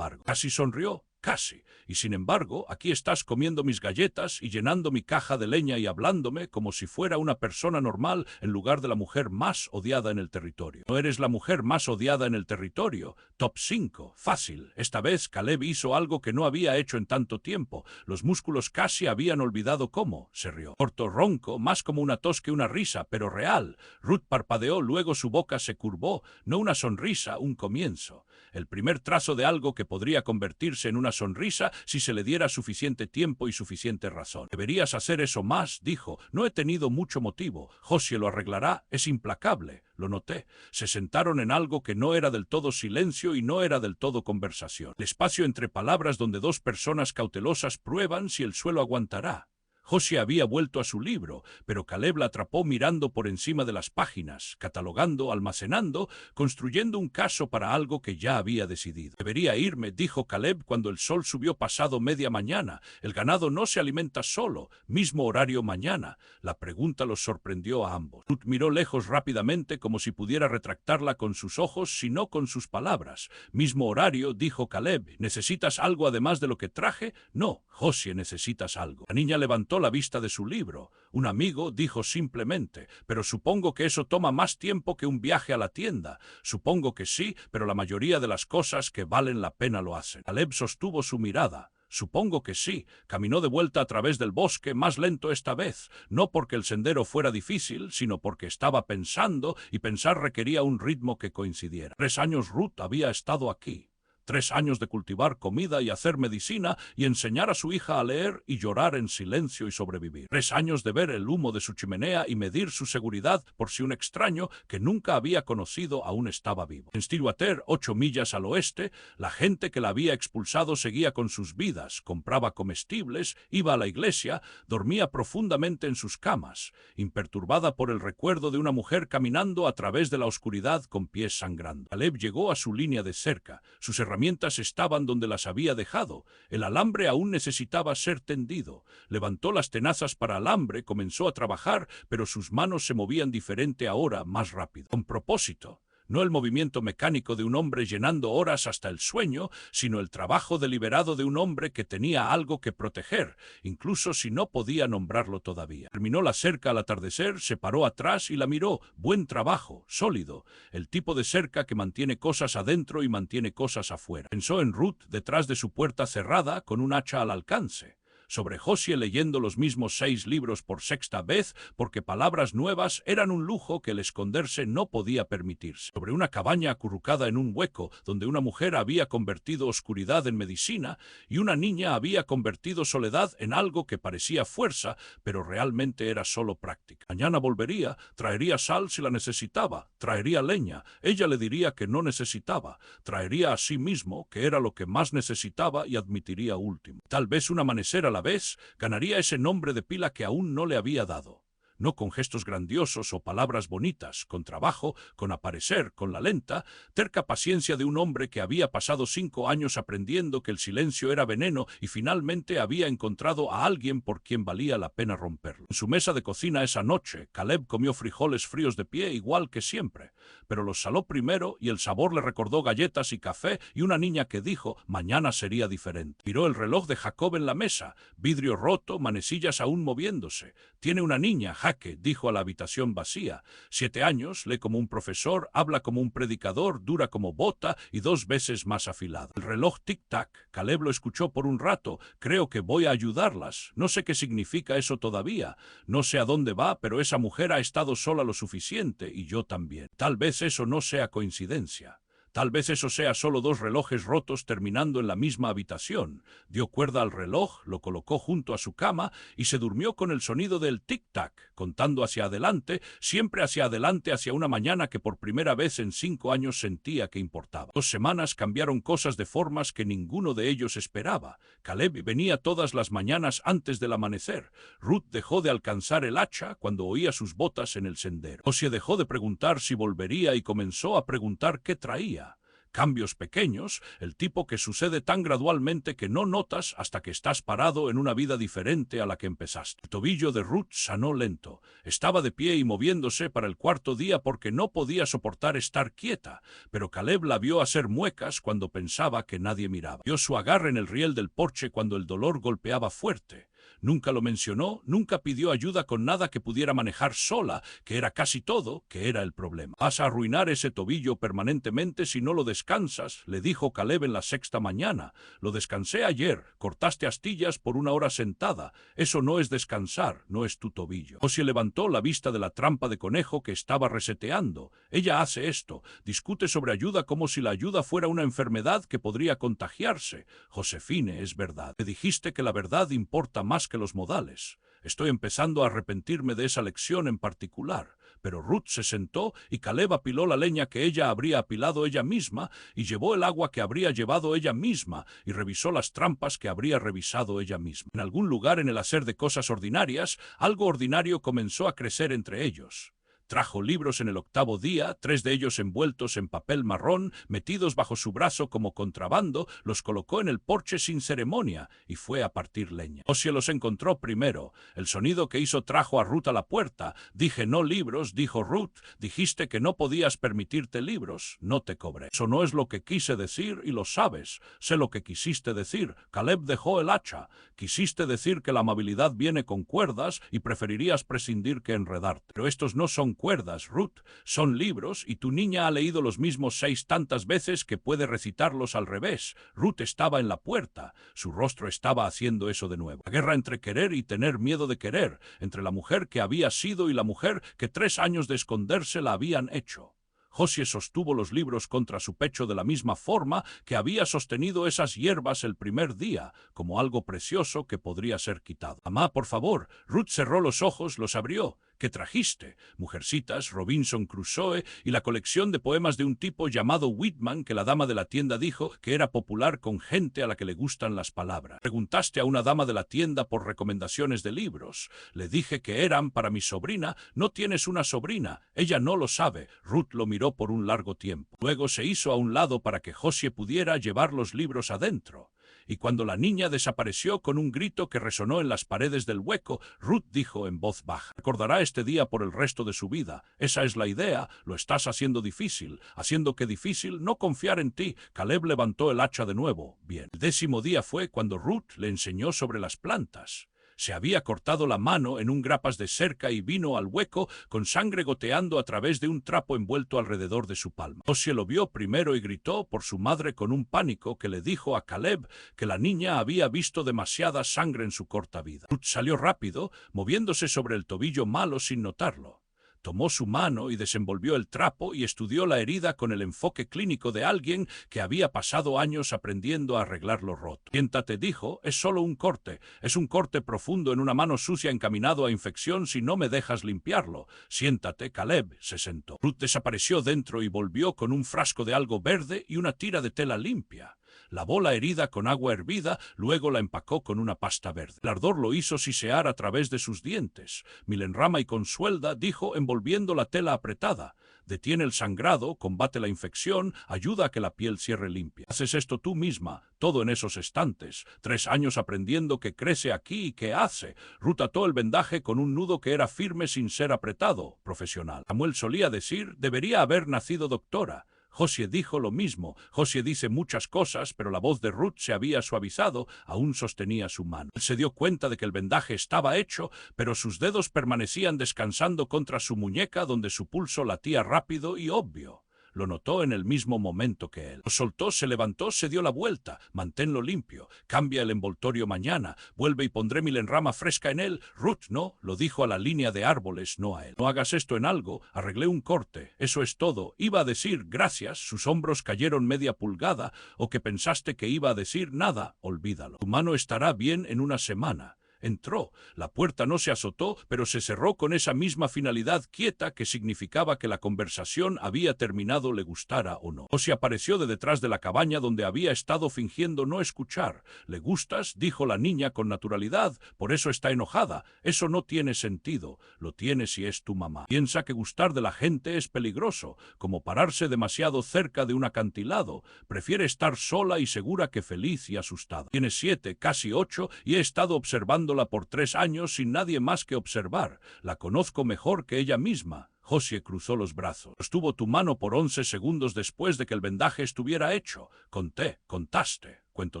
casi sonrió. Casi. Y sin embargo, aquí estás comiendo mis galletas y llenando mi caja de leña y hablándome como si fuera una persona normal en lugar de la mujer más odiada en el territorio. No eres la mujer más odiada en el territorio. Top 5. Fácil. Esta vez Caleb hizo algo que no había hecho en tanto tiempo. Los músculos casi habían olvidado cómo. Se rió. Corto, ronco, más como una tos que una risa, pero real. Ruth parpadeó, luego su boca se curvó. No una sonrisa, un comienzo. El primer trazo de algo que podría convertirse en una sonrisa si se le diera suficiente tiempo y suficiente razón. Deberías hacer eso más, dijo. No he tenido mucho motivo. Josie lo arreglará. Es implacable. Lo noté. Se sentaron en algo que no era del todo silencio y no era del todo conversación. El espacio entre palabras donde 2 personas cautelosas prueban si el suelo aguantará. Josie había vuelto a su libro, pero Caleb la atrapó mirando por encima de las páginas, catalogando, almacenando, construyendo un caso para algo que ya había decidido. «Debería irme», dijo Caleb cuando el sol subió pasado media mañana. «El ganado no se alimenta solo. Mismo horario mañana». La pregunta los sorprendió a ambos. Ruth miró lejos rápidamente como si pudiera retractarla con sus ojos, si no con sus palabras. «Mismo horario», dijo Caleb. «¿Necesitas algo además de lo que traje?» «No, Josie, necesitas algo». La niña levantó la vista de su libro. «Un amigo», dijo simplemente. «Pero supongo que eso toma más tiempo que un viaje a la tienda». «Supongo que sí, pero la mayoría de las cosas que valen la pena lo hacen». Caleb sostuvo su mirada. «Supongo que sí». Caminó de vuelta a través del bosque, más lento esta vez, no porque el sendero fuera difícil, sino porque estaba pensando, y pensar requería un ritmo que coincidiera. 3 años Ruth había estado aquí. 3 años de cultivar comida y hacer medicina y enseñar a su hija a leer y llorar en silencio y sobrevivir. 3 años de ver el humo de su chimenea y medir su seguridad por si un extraño que nunca había conocido aún estaba vivo. En Stillwater, 8 millas al oeste, la gente que la había expulsado seguía con sus vidas, compraba comestibles, iba a la iglesia, dormía profundamente en sus camas, imperturbada por el recuerdo de una mujer caminando a través de la oscuridad con pies sangrando. Caleb llegó a su línea de cerca. Sus herramientas estaban donde las había dejado. El alambre aún necesitaba ser tendido. Levantó las tenazas para alambre, comenzó a trabajar, pero sus manos se movían diferente ahora, más rápido. Con propósito. No el movimiento mecánico de un hombre llenando horas hasta el sueño, sino el trabajo deliberado de un hombre que tenía algo que proteger, incluso si no podía nombrarlo todavía. Terminó la cerca al atardecer, se paró atrás y la miró. Buen trabajo, sólido. El tipo de cerca que mantiene cosas adentro y mantiene cosas afuera. Pensó en Ruth detrás de su puerta cerrada con un hacha al alcance. Sobre Josie leyendo los mismos 6 libros por 6ª vez, porque palabras nuevas eran un lujo que el esconderse no podía permitirse. Sobre una cabaña acurrucada en un hueco, donde una mujer había convertido oscuridad en medicina y una niña había convertido soledad en algo que parecía fuerza, pero realmente era solo práctica. Mañana volvería, traería sal si la necesitaba, traería leña, ella le diría que no necesitaba, traería a sí mismo, que era lo que más necesitaba, y admitiría último. Tal vez un amanecer a la vez ganaría ese nombre de pila que aún no le había dado. No con gestos grandiosos o palabras bonitas, con trabajo, con aparecer, con la lenta, terca paciencia de un hombre que había pasado 5 años aprendiendo que el silencio era veneno y finalmente había encontrado a alguien por quien valía la pena romperlo. En su mesa de cocina esa noche, Caleb comió frijoles fríos de pie igual que siempre, pero los saló primero y el sabor le recordó galletas y café y una niña que dijo mañana sería diferente. Miró el reloj de Jacob en la mesa, vidrio roto, manecillas aún moviéndose. Tiene una niña, Jaque, dijo a la habitación vacía. 7 años, lee como un profesor, habla como un predicador, dura como bota y 2 veces más afilado. El reloj tic-tac. Caleb lo escuchó por un rato. Creo que voy a ayudarlas. No sé qué significa eso todavía. No sé a dónde va, pero esa mujer ha estado sola lo suficiente y yo también. Tal vez eso no sea coincidencia. Tal vez eso sea solo 2 relojes rotos terminando en la misma habitación. Dio cuerda al reloj, lo colocó junto a su cama y se durmió con el sonido del tic-tac, contando hacia adelante, siempre hacia adelante, hacia una mañana que por primera vez en 5 años sentía que importaba. 2 semanas cambiaron cosas de formas que ninguno de ellos esperaba. Caleb venía todas las mañanas antes del amanecer. Ruth dejó de alcanzar el hacha cuando oía sus botas en el sendero. Josie dejó de preguntar si volvería y comenzó a preguntar qué traía. Cambios pequeños, el tipo que sucede tan gradualmente que no notas hasta que estás parado en una vida diferente a la que empezaste. El tobillo de Ruth sanó lento. Estaba de pie y moviéndose para el 4.º día porque no podía soportar estar quieta, pero Caleb la vio hacer muecas cuando pensaba que nadie miraba. Vio su agarre en el riel del porche cuando el dolor golpeaba fuerte. Nunca lo mencionó, nunca pidió ayuda con nada que pudiera manejar sola, que era casi todo, que era el problema. «Vas a arruinar ese tobillo permanentemente si no lo descansas», le dijo Caleb en la 6ª mañana. «Lo descansé ayer, cortaste astillas por 1 hora sentada. Eso no es descansar, no es tu tobillo». Josie levantó la vista de la trampa de conejo que estaba reseteando. «Ella hace esto, discute sobre ayuda como si la ayuda fuera una enfermedad que podría contagiarse. Josefine, es verdad. Le dijiste que la verdad importa más que los modales. Estoy empezando a arrepentirme de esa lección en particular, pero Ruth se sentó y Caleb apiló la leña que ella habría apilado ella misma y llevó el agua que habría llevado ella misma y revisó las trampas que habría revisado ella misma. En algún lugar en el hacer de cosas ordinarias, algo ordinario comenzó a crecer entre ellos. Trajo libros en el 8º día, 3 de ellos envueltos en papel marrón, metidos bajo su brazo como contrabando, los colocó en el porche sin ceremonia y fue a partir leña. Josué los encontró primero. El sonido que hizo trajo a Ruth a la puerta. Dije no libros, dijo Ruth. Dijiste que no podías permitirte libros. No te cobré. Eso no es lo que quise decir y lo sabes. Sé lo que quisiste decir. Caleb dejó el hacha. Quisiste decir que la amabilidad viene con cuerdas y preferirías prescindir que enredarte. Pero estos no son cuerdas, Ruth, son libros y tu niña ha leído los mismos 6 tantas veces que puede recitarlos al revés. Ruth estaba en la puerta. Su rostro estaba haciendo eso de nuevo. La guerra entre querer y tener miedo de querer, entre la mujer que había sido y la mujer que 3 años de esconderse la habían hecho. Josué sostuvo los libros contra su pecho de la misma forma que había sostenido esas hierbas el primer día, como algo precioso que podría ser quitado. Mamá, por favor. Ruth cerró los ojos, los abrió. ¿Qué trajiste? Mujercitas, Robinson Crusoe y la colección de poemas de un tipo llamado Whitman que la dama de la tienda dijo que era popular con gente a la que le gustan las palabras. Preguntaste a una dama de la tienda por recomendaciones de libros. Le dije que eran para mi sobrina. No tienes una sobrina. Ella no lo sabe. Ruth lo miró por un largo tiempo. Luego se hizo a un lado para que Josué pudiera llevar los libros adentro. Y cuando la niña desapareció con un grito que resonó en las paredes del hueco, Ruth dijo en voz baja: recordará este día por el resto de su vida. Esa es la idea. Lo estás haciendo difícil. Haciendo que difícil no confiar en ti. Caleb levantó el hacha de nuevo. Bien. El 10º día fue cuando Ruth le enseñó sobre las plantas. Se había cortado la mano en un grapas de cerca y vino al hueco con sangre goteando a través de un trapo envuelto alrededor de su palma. Josué lo vio primero y gritó por su madre con un pánico que le dijo a Caleb que la niña había visto demasiada sangre en su corta vida. Ruth salió rápido, moviéndose sobre el tobillo malo sin notarlo. Tomó su mano y desenvolvió el trapo y estudió la herida con el enfoque clínico de alguien que había pasado años aprendiendo a arreglar lo roto. Siéntate, dijo, es solo un corte. Es un corte profundo en una mano sucia encaminado a infección si no me dejas limpiarlo. Siéntate, Caleb. Se sentó. Ruth desapareció dentro y volvió con un frasco de algo verde y una tira de tela limpia. Lavó la herida con agua hervida, luego la empacó con una pasta verde. El ardor lo hizo sisear a través de sus dientes. Milenrama y Consuelda, dijo envolviendo la tela apretada: detiene el sangrado, combate la infección, ayuda a que la piel cierre limpia. Haces esto tú misma, todo en esos estantes. 3 años aprendiendo que crece aquí y que hace. Ruth ató el vendaje con un nudo que era firme sin ser apretado, profesional. Samuel solía decir, debería haber nacido doctora. Josué dijo lo mismo. Josué dice muchas cosas, pero la voz de Ruth se había suavizado, aún sostenía su mano. Él se dio cuenta de que el vendaje estaba hecho, pero sus dedos permanecían descansando contra su muñeca donde su pulso latía rápido y obvio. Lo notó en el mismo momento que él. Lo soltó, se levantó, se dio la vuelta. Manténlo limpio. Cambia el envoltorio mañana. Vuelve y pondré milenrama fresca en él. Ruth, no, lo dijo a la línea de árboles, no a él. No hagas esto en algo. Arreglé un corte. Eso es todo. Iba a decir gracias. Sus hombros cayeron media pulgada. O que pensaste que iba a decir nada. Olvídalo. Tu mano estará bien en una semana. Entró. La puerta no se azotó, pero se cerró con esa misma finalidad quieta que significaba que la conversación había terminado, le gustara o no. Josué apareció de detrás de la cabaña donde había estado fingiendo no escuchar. ¿Le gustas?, dijo la niña con naturalidad. Por eso está enojada. Eso no tiene sentido. Lo tiene si es tu mamá. Piensa que gustar de la gente es peligroso, como pararse demasiado cerca de un acantilado. Prefiere estar sola y segura que feliz y asustada. Tiene 7, casi 8, y he estado observándola por 3 años sin nadie más que observar. La conozco mejor que ella misma. Josué cruzó los brazos. Sostuvo tu mano por 11 segundos después de que el vendaje estuviera hecho. Contaste. Cuento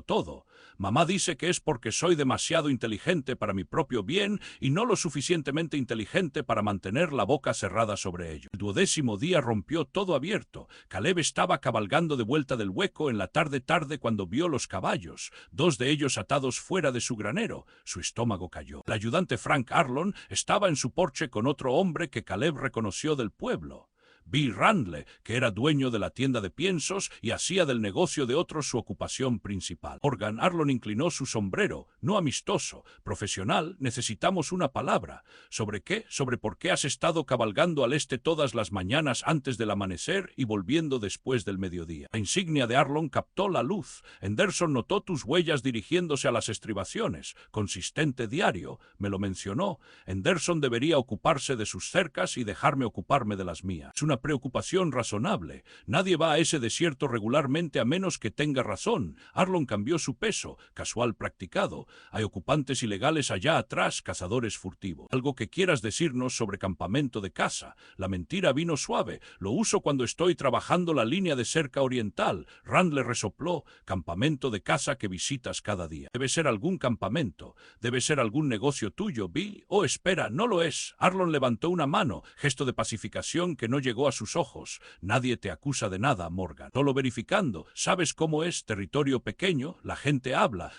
todo. Mamá dice que es porque soy demasiado inteligente para mi propio bien y no lo suficientemente inteligente para mantener la boca cerrada sobre ello. El 12º día rompió todo abierto. Caleb estaba cabalgando de vuelta del hueco en la tarde cuando vio los caballos, 2 de ellos atados fuera de su granero. Su estómago cayó. El ayudante Frank Arlon estaba en su porche con otro hombre que Caleb reconoció del pueblo. Vi Randle, que era dueño de la tienda de piensos y hacía del negocio de otros su ocupación principal. Morgan. Arlon inclinó su sombrero. No amistoso, profesional, necesitamos una palabra. ¿Sobre qué? Sobre por qué has estado cabalgando al este todas las mañanas antes del amanecer y volviendo después del mediodía. La insignia de Arlon captó la luz. Henderson notó tus huellas dirigiéndose a las estribaciones. Consistente diario. Me lo mencionó. Henderson debería ocuparse de sus cercas y dejarme ocuparme de las mías. Es una preocupación razonable. Nadie va a ese desierto regularmente a menos que tenga razón. Arlon cambió su peso, casual practicado. Hay ocupantes ilegales allá atrás, cazadores furtivos. Algo que quieras decirnos sobre campamento de caza. La mentira vino suave. Lo uso cuando estoy trabajando la línea de cerca oriental. Rand le resopló. Campamento de caza que visitas cada día. Debe ser algún campamento. Debe ser algún negocio tuyo, Bill. Oh, espera, no lo es. Arlon levantó una mano, gesto de pacificación que no llegó a sus ojos. Nadie te acusa de nada, Morgan. Solo verificando. ¿Sabes cómo es? Territorio pequeño. La gente habla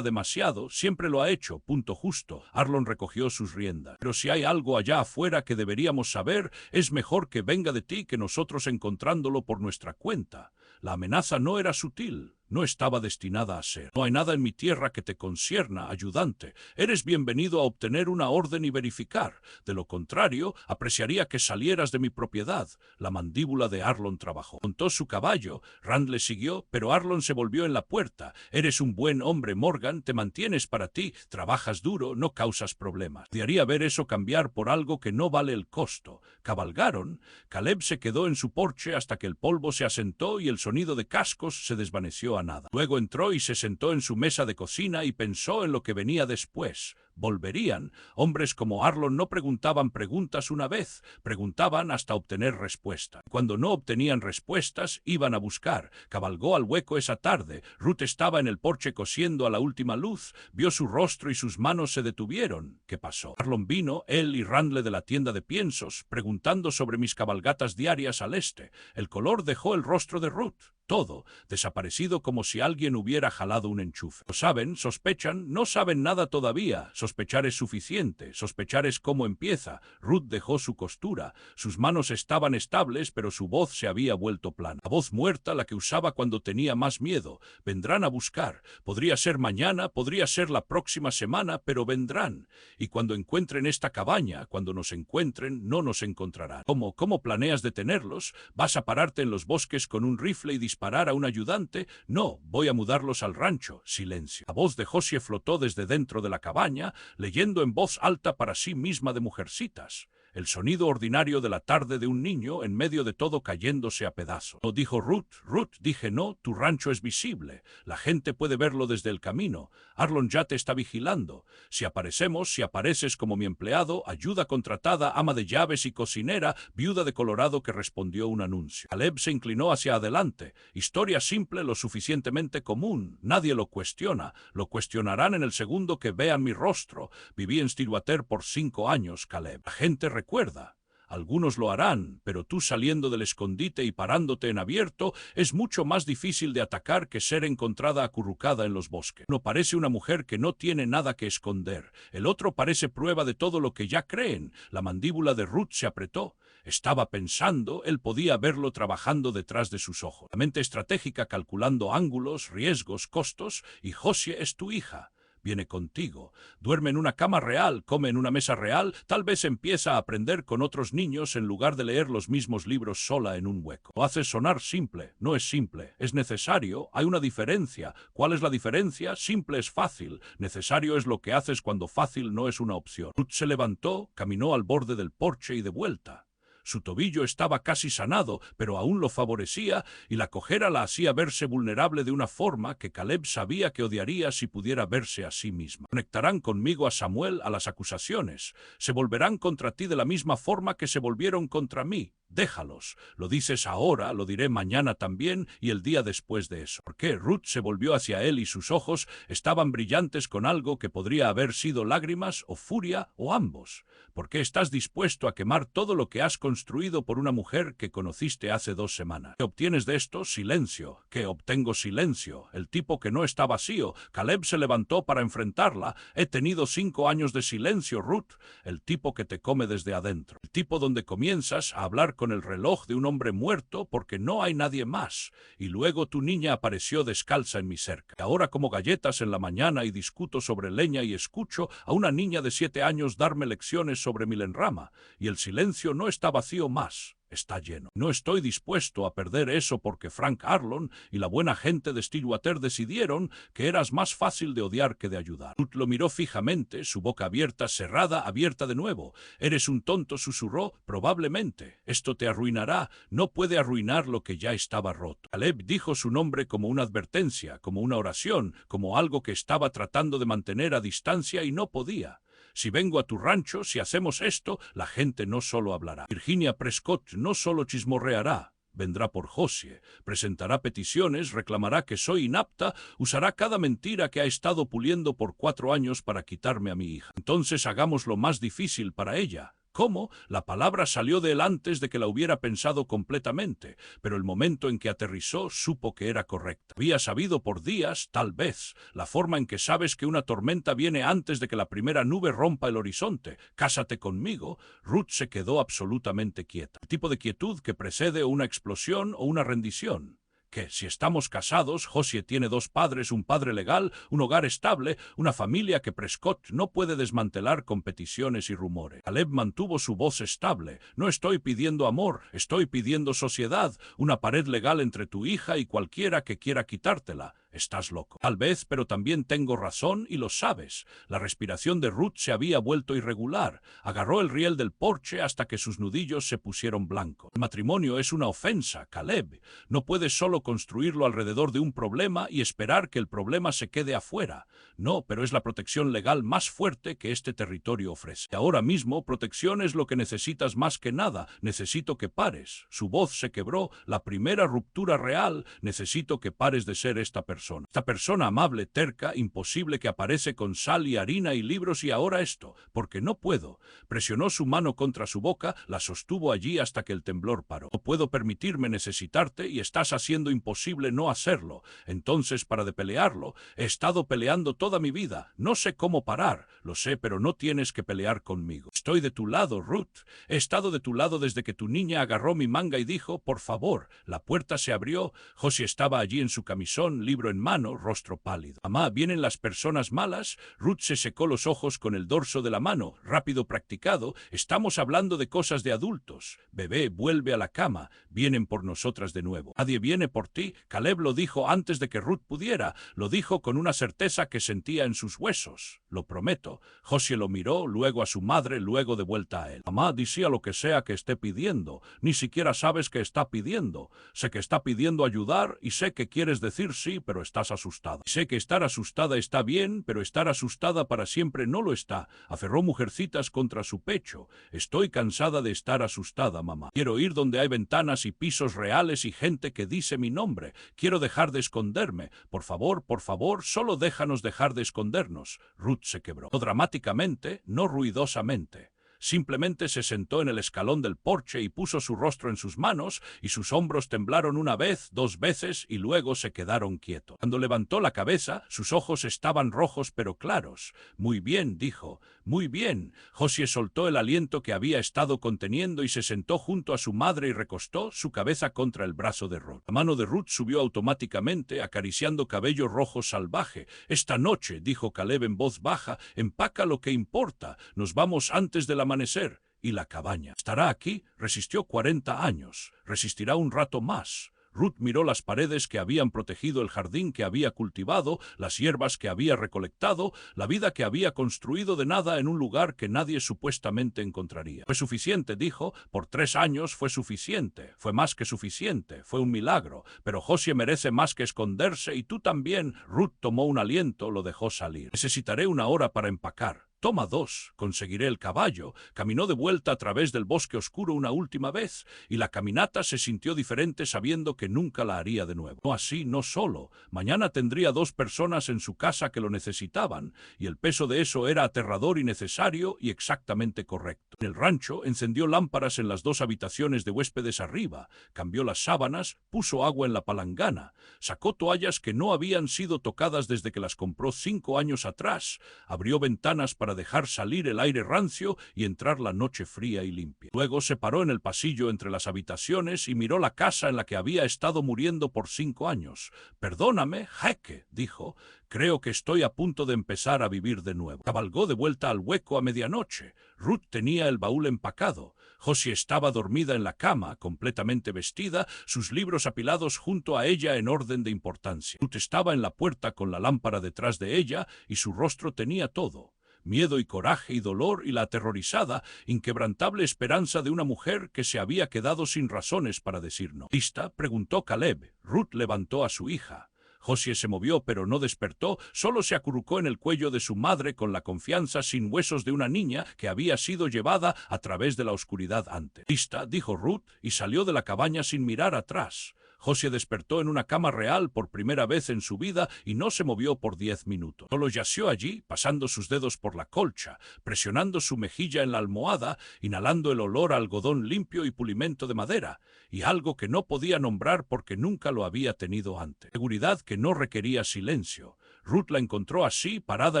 demasiado. Siempre lo ha hecho. Punto justo. Arlon recogió sus riendas. Pero si hay algo allá afuera que deberíamos saber, es mejor que venga de ti que nosotros encontrándolo por nuestra cuenta. La amenaza no era sutil. No estaba destinada a ser. No hay nada en mi tierra que te concierna, ayudante. Eres bienvenido a obtener una orden y verificar. De lo contrario, apreciaría que salieras de mi propiedad. La mandíbula de Arlon trabajó. Montó su caballo. Rand le siguió, pero Arlon se volvió en la puerta. Eres un buen hombre, Morgan. Te mantienes para ti. Trabajas duro, no causas problemas. Odiaría ver eso cambiar por algo que no vale el costo. Cabalgaron. Caleb se quedó en su porche hasta que el polvo se asentó y el sonido de cascos se desvaneció a nada. Luego entró y se sentó en su mesa de cocina y pensó en lo que venía después. Volverían. Hombres como Arlon no preguntaban preguntas una vez, preguntaban hasta obtener respuesta. Cuando no obtenían respuestas, iban a buscar. Cabalgó al hueco esa tarde. Ruth estaba en el porche cosiendo a la última luz. Vio su rostro y sus manos se detuvieron. ¿Qué pasó? Arlon vino, él y Randle de la tienda de piensos, preguntando sobre mis cabalgatas diarias al este. El color dejó el rostro de Ruth. Todo, desaparecido como si alguien hubiera jalado un enchufe. Lo saben, sospechan, no saben nada todavía. Sospechar es suficiente, sospechar es cómo empieza. Ruth dejó su costura. Sus manos estaban estables, pero su voz se había vuelto plana. La voz muerta, la que usaba cuando tenía más miedo. Vendrán a buscar. Podría ser mañana, podría ser la próxima semana, pero vendrán. Y cuando encuentren esta cabaña, cuando nos encuentren, no nos encontrarán. ¿Cómo planeas detenerlos? ¿Vas a pararte en los bosques con un rifle y disparar a un ayudante? No, voy a mudarlos al rancho. Silencio. La voz de Josie flotó desde dentro de la cabaña, leyendo en voz alta para sí misma de Mujercitas. El sonido ordinario de la tarde de un niño en medio de todo cayéndose a pedazos. No, dijo Ruth. Ruth, dije no, tu rancho es visible. La gente puede verlo desde el camino. Arlon ya te está vigilando. Si apareces como mi empleado, ayuda contratada, ama de llaves y cocinera, viuda de Colorado que respondió un anuncio. Caleb se inclinó hacia adelante. Historia simple, lo suficientemente común. Nadie lo cuestiona. Lo cuestionarán en el segundo que vean mi rostro. Viví en Stillwater por 5 años, Caleb. La gente recuerda. Algunos lo harán, pero tú saliendo del escondite y parándote en abierto es mucho más difícil de atacar que ser encontrada acurrucada en los bosques. Uno parece una mujer que no tiene nada que esconder. El otro parece prueba de todo lo que ya creen. La mandíbula de Ruth se apretó. Estaba pensando, él podía verlo trabajando detrás de sus ojos. La mente estratégica calculando ángulos, riesgos, costos, y Josie es tu hija. Viene contigo, duerme en una cama real, come en una mesa real, tal vez empieza a aprender con otros niños en lugar de leer los mismos libros sola en un hueco. Lo haces sonar simple, no es simple, es necesario, hay una diferencia. ¿Cuál es la diferencia? Simple es fácil, necesario es lo que haces cuando fácil no es una opción. Ruth se levantó, caminó al borde del porche y de vuelta. Su tobillo estaba casi sanado, pero aún lo favorecía, y la cojera la hacía verse vulnerable de una forma que Caleb sabía que odiaría si pudiera verse a sí misma. Conectarán conmigo a Samuel a las acusaciones. Se volverán contra ti de la misma forma que se volvieron contra mí. Déjalos. Lo dices ahora, lo diré mañana también y el día después de eso. ¿Por qué? Ruth se volvió hacia él y sus ojos estaban brillantes con algo que podría haber sido lágrimas o furia o ambos. ¿Por qué estás dispuesto a quemar todo lo que has construido por una mujer que conociste hace 2 semanas? ¿Qué obtienes de esto? Silencio. ¿Qué obtengo? Silencio. El tipo que no está vacío. Caleb se levantó para enfrentarla. He tenido 5 años de silencio, Ruth. El tipo que te come desde adentro. El tipo donde comienzas a hablar con el reloj de un hombre muerto porque no hay nadie más. Y luego tu niña apareció descalza en mi cerca. Ahora como galletas en la mañana y discuto sobre leña y escucho a una niña de 7 años darme lecciones sobre Milenrama. Y el silencio no está vacío más. Está lleno. No estoy dispuesto a perder eso porque Frank Arlon y la buena gente de Stillwater decidieron que eras más fácil de odiar que de ayudar. Ruth lo miró fijamente, su boca abierta, cerrada, abierta de nuevo. Eres un tonto, susurró. Probablemente. Esto te arruinará. No puede arruinar lo que ya estaba roto. Caleb dijo su nombre como una advertencia, como una oración, como algo que estaba tratando de mantener a distancia y no podía. Si vengo a tu rancho, si hacemos esto, la gente no solo hablará. Virginia Prescott no solo chismorreará. Vendrá por Josie, presentará peticiones, reclamará que soy inapta, usará cada mentira que ha estado puliendo por 4 años para quitarme a mi hija. Entonces hagamos lo más difícil para ella. ¿Cómo? La palabra salió de él antes de que la hubiera pensado completamente, pero el momento en que aterrizó supo que era correcta. Había sabido por días, tal vez, la forma en que sabes que una tormenta viene antes de que la primera nube rompa el horizonte. Cásate conmigo. Ruth se quedó absolutamente quieta. El tipo de quietud que precede una explosión o una rendición. Que si estamos casados, Josie tiene 2 padres, un padre legal, un hogar estable, una familia que Prescott no puede desmantelar con peticiones y rumores. Caleb mantuvo su voz estable. No estoy pidiendo amor, estoy pidiendo sociedad, una pared legal entre tu hija y cualquiera que quiera quitártela. Estás loco. Tal vez, pero también tengo razón y lo sabes. La respiración de Ruth se había vuelto irregular. Agarró el riel del porche hasta que sus nudillos se pusieron blancos. El matrimonio es una ofensa, Caleb. No puedes solo construirlo alrededor de un problema y esperar que el problema se quede afuera. No, pero es la protección legal más fuerte que este territorio ofrece. Y ahora mismo, protección es lo que necesitas más que nada. Necesito que pares. Su voz se quebró. La primera ruptura real. Necesito que pares de ser esta persona. Esta persona amable, terca, imposible que aparece con sal y harina y libros y ahora esto, porque no puedo. Presionó su mano contra su boca, la sostuvo allí hasta que el temblor paró. No puedo permitirme necesitarte y estás haciendo imposible no hacerlo. Entonces, para de pelearlo, he estado peleando toda mi vida. No sé cómo parar, lo sé, pero no tienes que pelear conmigo. Estoy de tu lado, Ruth. He estado de tu lado desde que tu niña agarró mi manga y dijo, por favor. La puerta se abrió. Josie estaba allí en su camisón, libro en mano, rostro pálido. Mamá, ¿vienen las personas malas? Ruth se secó los ojos con el dorso de la mano, rápido practicado. Estamos hablando de cosas de adultos. Bebé, vuelve a la cama. Vienen por nosotras de nuevo. Nadie viene por ti. Caleb lo dijo antes de que Ruth pudiera. Lo dijo con una certeza que sentía en sus huesos. Lo prometo. Josie lo miró, luego a su madre, luego de vuelta a él. Mamá, decía lo que sea que esté pidiendo. Ni siquiera sabes qué está pidiendo. Sé que está pidiendo ayudar y sé que quieres decir sí, pero estás asustada. Sé que estar asustada está bien, pero estar asustada para siempre no lo está. Aferró Mujercitas contra su pecho. Estoy cansada de estar asustada, mamá. Quiero ir donde hay ventanas y pisos reales y gente que dice mi nombre. Quiero dejar de esconderme. Por favor, solo déjanos dejar de escondernos. Ruth se quebró. No dramáticamente, no ruidosamente. Simplemente se sentó en el escalón del porche y puso su rostro en sus manos, y sus hombros temblaron una vez, 2 veces, y luego se quedaron quietos. Cuando levantó la cabeza, sus ojos estaban rojos pero claros. Muy bien, dijo. Muy bien. Josie soltó el aliento que había estado conteniendo y se sentó junto a su madre y recostó su cabeza contra el brazo de Ruth. La mano de Ruth subió automáticamente, acariciando cabello rojo salvaje. Esta noche, dijo Caleb en voz baja, empaca lo que importa. Nos vamos antes del amanecer. Y la cabaña. ¿Estará aquí? Resistió 40 años. Resistirá un rato más. Ruth miró las paredes que habían protegido el jardín que había cultivado, las hierbas que había recolectado, la vida que había construido de nada en un lugar que nadie supuestamente encontraría. Fue suficiente, dijo, por 3 años fue suficiente, fue más que suficiente, fue un milagro, pero Josie merece más que esconderse y tú también. Ruth tomó un aliento, lo dejó salir. Necesitaré 1 hora para empacar. Toma 2, conseguiré el caballo. Caminó de vuelta a través del bosque oscuro una última vez, y la caminata se sintió diferente sabiendo que nunca la haría de nuevo. No así, no solo. Mañana tendría 2 personas en su casa que lo necesitaban, y el peso de eso era aterrador y necesario y exactamente correcto. En el rancho encendió lámparas en las 2 habitaciones de huéspedes arriba, cambió las sábanas, puso agua en la palangana, sacó toallas que no habían sido tocadas desde que las compró 5 años atrás, abrió ventanas para para dejar salir el aire rancio y entrar la noche fría y limpia. Luego se paró en el pasillo entre las habitaciones y miró la casa en la que había estado muriendo por 5 años. «Perdóname, jeque», dijo, «creo que estoy a punto de empezar a vivir de nuevo». Cabalgó de vuelta al hueco a medianoche. Ruth tenía el baúl empacado. Josie estaba dormida en la cama, completamente vestida, sus libros apilados junto a ella en orden de importancia. Ruth estaba en la puerta con la lámpara detrás de ella y su rostro tenía todo: miedo y coraje y dolor y la aterrorizada, inquebrantable esperanza de una mujer que se había quedado sin razones para decir no. ¿Lista?, preguntó Caleb. Ruth levantó a su hija. Josie se movió, pero no despertó, solo se acurrucó en el cuello de su madre con la confianza sin huesos de una niña que había sido llevada a través de la oscuridad antes. «Lista», dijo Ruth, y salió de la cabaña sin mirar atrás. Josie despertó en una cama real por primera vez en su vida y no se movió por 10 minutos. Solo yació allí, pasando sus dedos por la colcha, presionando su mejilla en la almohada, inhalando el olor a algodón limpio y pulimento de madera, y algo que no podía nombrar porque nunca lo había tenido antes. Seguridad que no requería silencio. Ruth la encontró así, parada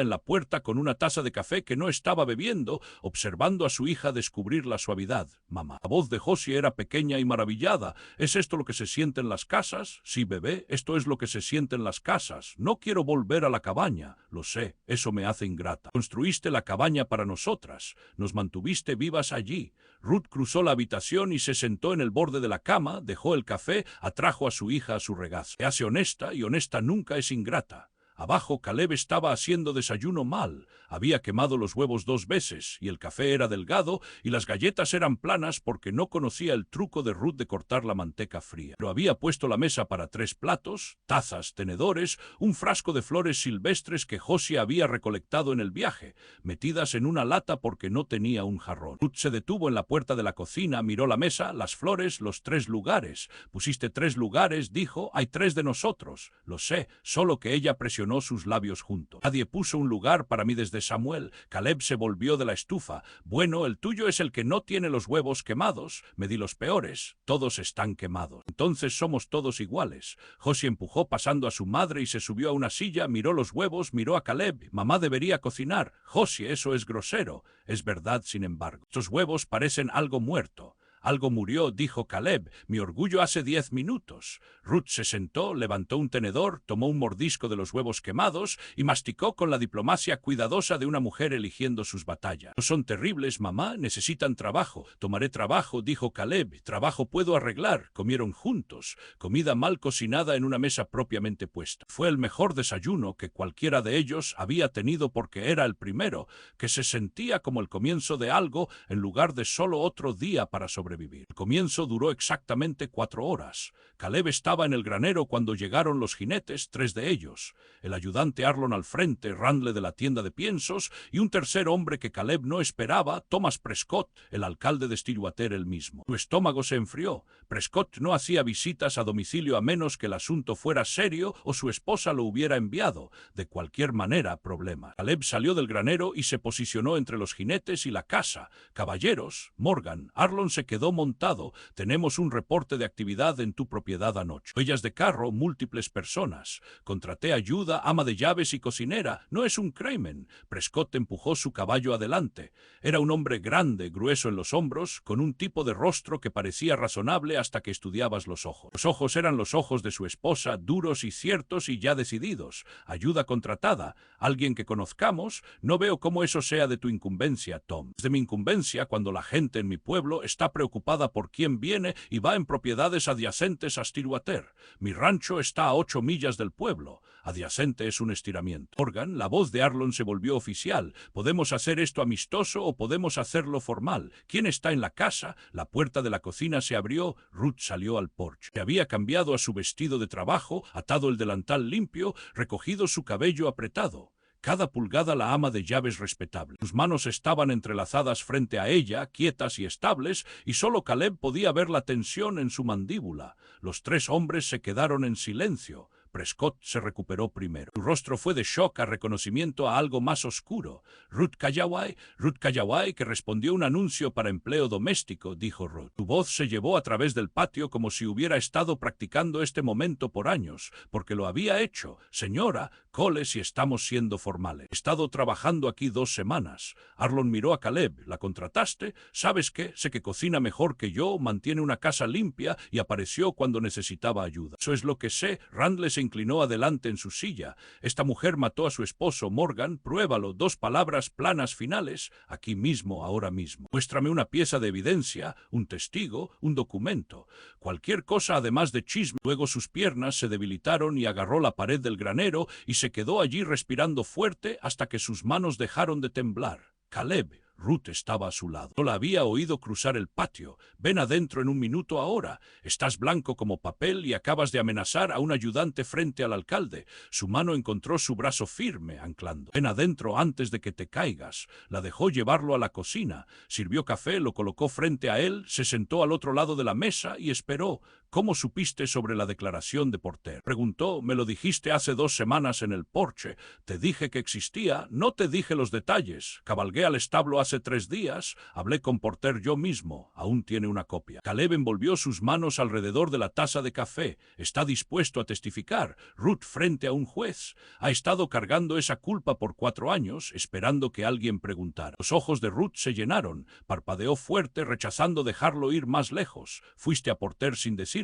en la puerta con una taza de café que no estaba bebiendo, observando a su hija descubrir la suavidad. «Mamá». La voz de Josie era pequeña y maravillada. «¿Es esto lo que se siente en las casas?» «Sí, bebé, esto es lo que se siente en las casas. No quiero volver a la cabaña». «Lo sé, eso me hace ingrata. Construiste la cabaña para nosotras. Nos mantuviste vivas allí». Ruth cruzó la habitación y se sentó en el borde de la cama, dejó el café, atrajo a su hija a su regazo. «Se hace honesta, y honesta nunca es ingrata». Abajo Caleb estaba haciendo desayuno mal. Había quemado los huevos 2 veces, y el café era delgado, y las galletas eran planas porque no conocía el truco de Ruth de cortar la manteca fría. Pero había puesto la mesa para 3 platos, tazas, tenedores, un frasco de flores silvestres que Josie había recolectado en el viaje, metidas en una lata porque no tenía un jarrón. Ruth se detuvo en la puerta de la cocina, miró la mesa, las flores, los 3 lugares. «Pusiste 3 lugares», dijo, «hay 3 de nosotros». «Lo sé, solo que ella presionó sus labios juntos». «Nadie puso un lugar para mí desde Samuel». Caleb se volvió de la estufa. «Bueno, el tuyo es el que no tiene los huevos quemados. Me di los peores. Todos están quemados». «Entonces somos todos iguales». Josie empujó pasando a su madre y se subió a una silla, miró los huevos, miró a Caleb. «Mamá debería cocinar». «Josie, eso es grosero». «Es verdad, sin embargo. Estos huevos parecen algo muerto». «Algo murió», dijo Caleb. «Mi orgullo hace 10 minutos». Ruth se sentó, levantó un tenedor, tomó un mordisco de los huevos quemados y masticó con la diplomacia cuidadosa de una mujer eligiendo sus batallas. «No son terribles, mamá, necesitan trabajo». «Tomaré trabajo», dijo Caleb. «Trabajo puedo arreglar». Comieron juntos, comida mal cocinada en una mesa propiamente puesta. Fue el mejor desayuno que cualquiera de ellos había tenido porque era el primero, que se sentía como el comienzo de algo en lugar de solo otro día para sobrevivir. El comienzo duró exactamente 4 horas. Caleb estaba en el granero cuando llegaron los jinetes, 3 de ellos. El ayudante Arlon al frente, Randle de la tienda de piensos, y un tercer hombre que Caleb no esperaba, Thomas Prescott, el alcalde de Stillwater él mismo. Su estómago se enfrió. Prescott no hacía visitas a domicilio a menos que el asunto fuera serio o su esposa lo hubiera enviado. De cualquier manera, problema. Caleb salió del granero y se posicionó entre los jinetes y la casa. «Caballeros», Morgan, Arlon se quedó montado. «Tenemos un reporte de actividad en tu propiedad anoche. Huellas de carro, múltiples personas. Contraté ayuda, ama de llaves y cocinera. No es un crimen». Prescott empujó su caballo adelante. Era un hombre grande, grueso en los hombros, con un tipo de rostro que parecía razonable hasta que estudiabas los ojos. Los ojos eran los ojos de su esposa, duros y ciertos y ya decididos. «Ayuda contratada. Alguien que conozcamos. No veo cómo eso sea de tu incumbencia, Tom». «Es de mi incumbencia cuando la gente en mi pueblo está preocupada por quién viene y va en propiedades adyacentes a Stillwater. Mi rancho está a 8 millas del pueblo. Adyacente es un estiramiento». Morgan, la voz de Arlon se volvió oficial. «Podemos hacer esto amistoso o podemos hacerlo formal. ¿Quién está en la casa?» La puerta de la cocina se abrió. Ruth salió al porche. Se había cambiado a su vestido de trabajo, atado el delantal limpio, recogido su cabello apretado. Cada pulgada la ama de llaves respetable. Sus manos estaban entrelazadas frente a ella, quietas y estables, y solo Caleb podía ver la tensión en su mandíbula. Los 3 hombres se quedaron en silencio. Prescott se recuperó primero. Su rostro fue de shock a reconocimiento a algo más oscuro. Ruth Callaway, que respondió un anuncio para empleo doméstico, dijo Ruth. Su voz se llevó a través del patio como si hubiera estado practicando este momento por años, porque lo había hecho. Señora, cole si estamos siendo formales. He estado trabajando aquí 2 semanas. Arlon miró a Caleb. ¿La contrataste? ¿Sabes qué? Sé que cocina mejor que yo, mantiene una casa limpia y apareció cuando necesitaba ayuda. Eso es lo que sé. Randle se inclinó adelante en su silla. Esta mujer mató a su esposo, Morgan. Pruébalo. 2 palabras planas finales. Aquí mismo, ahora mismo. Muéstrame una pieza de evidencia, un testigo, un documento. Cualquier cosa además de chisme. Luego sus piernas se debilitaron y agarró la pared del granero y se quedó allí respirando fuerte hasta que sus manos dejaron de temblar. Caleb. Ruth estaba a su lado. No la había oído cruzar el patio. Ven adentro en un minuto ahora. Estás blanco como papel y acabas de amenazar a un ayudante frente al alcalde. Su mano encontró su brazo firme, anclando. Ven adentro antes de que te caigas. La dejó llevarlo a la cocina. Sirvió café, lo colocó frente a él, se sentó al otro lado de la mesa y esperó. ¿Cómo supiste sobre la declaración de Porter? Preguntó. Me lo dijiste hace 2 semanas en el porche. Te dije que existía. No te dije los detalles. Cabalgué al establo hace 3 días. Hablé con Porter yo mismo. Aún tiene una copia. Caleb envolvió sus manos alrededor de la taza de café. Está dispuesto a testificar. Ruth frente a un juez. Ha estado cargando esa culpa por 4 años, esperando que alguien preguntara. Los ojos de Ruth se llenaron. Parpadeó fuerte, rechazando dejarlo ir más lejos. Fuiste a Porter sin decírmelo.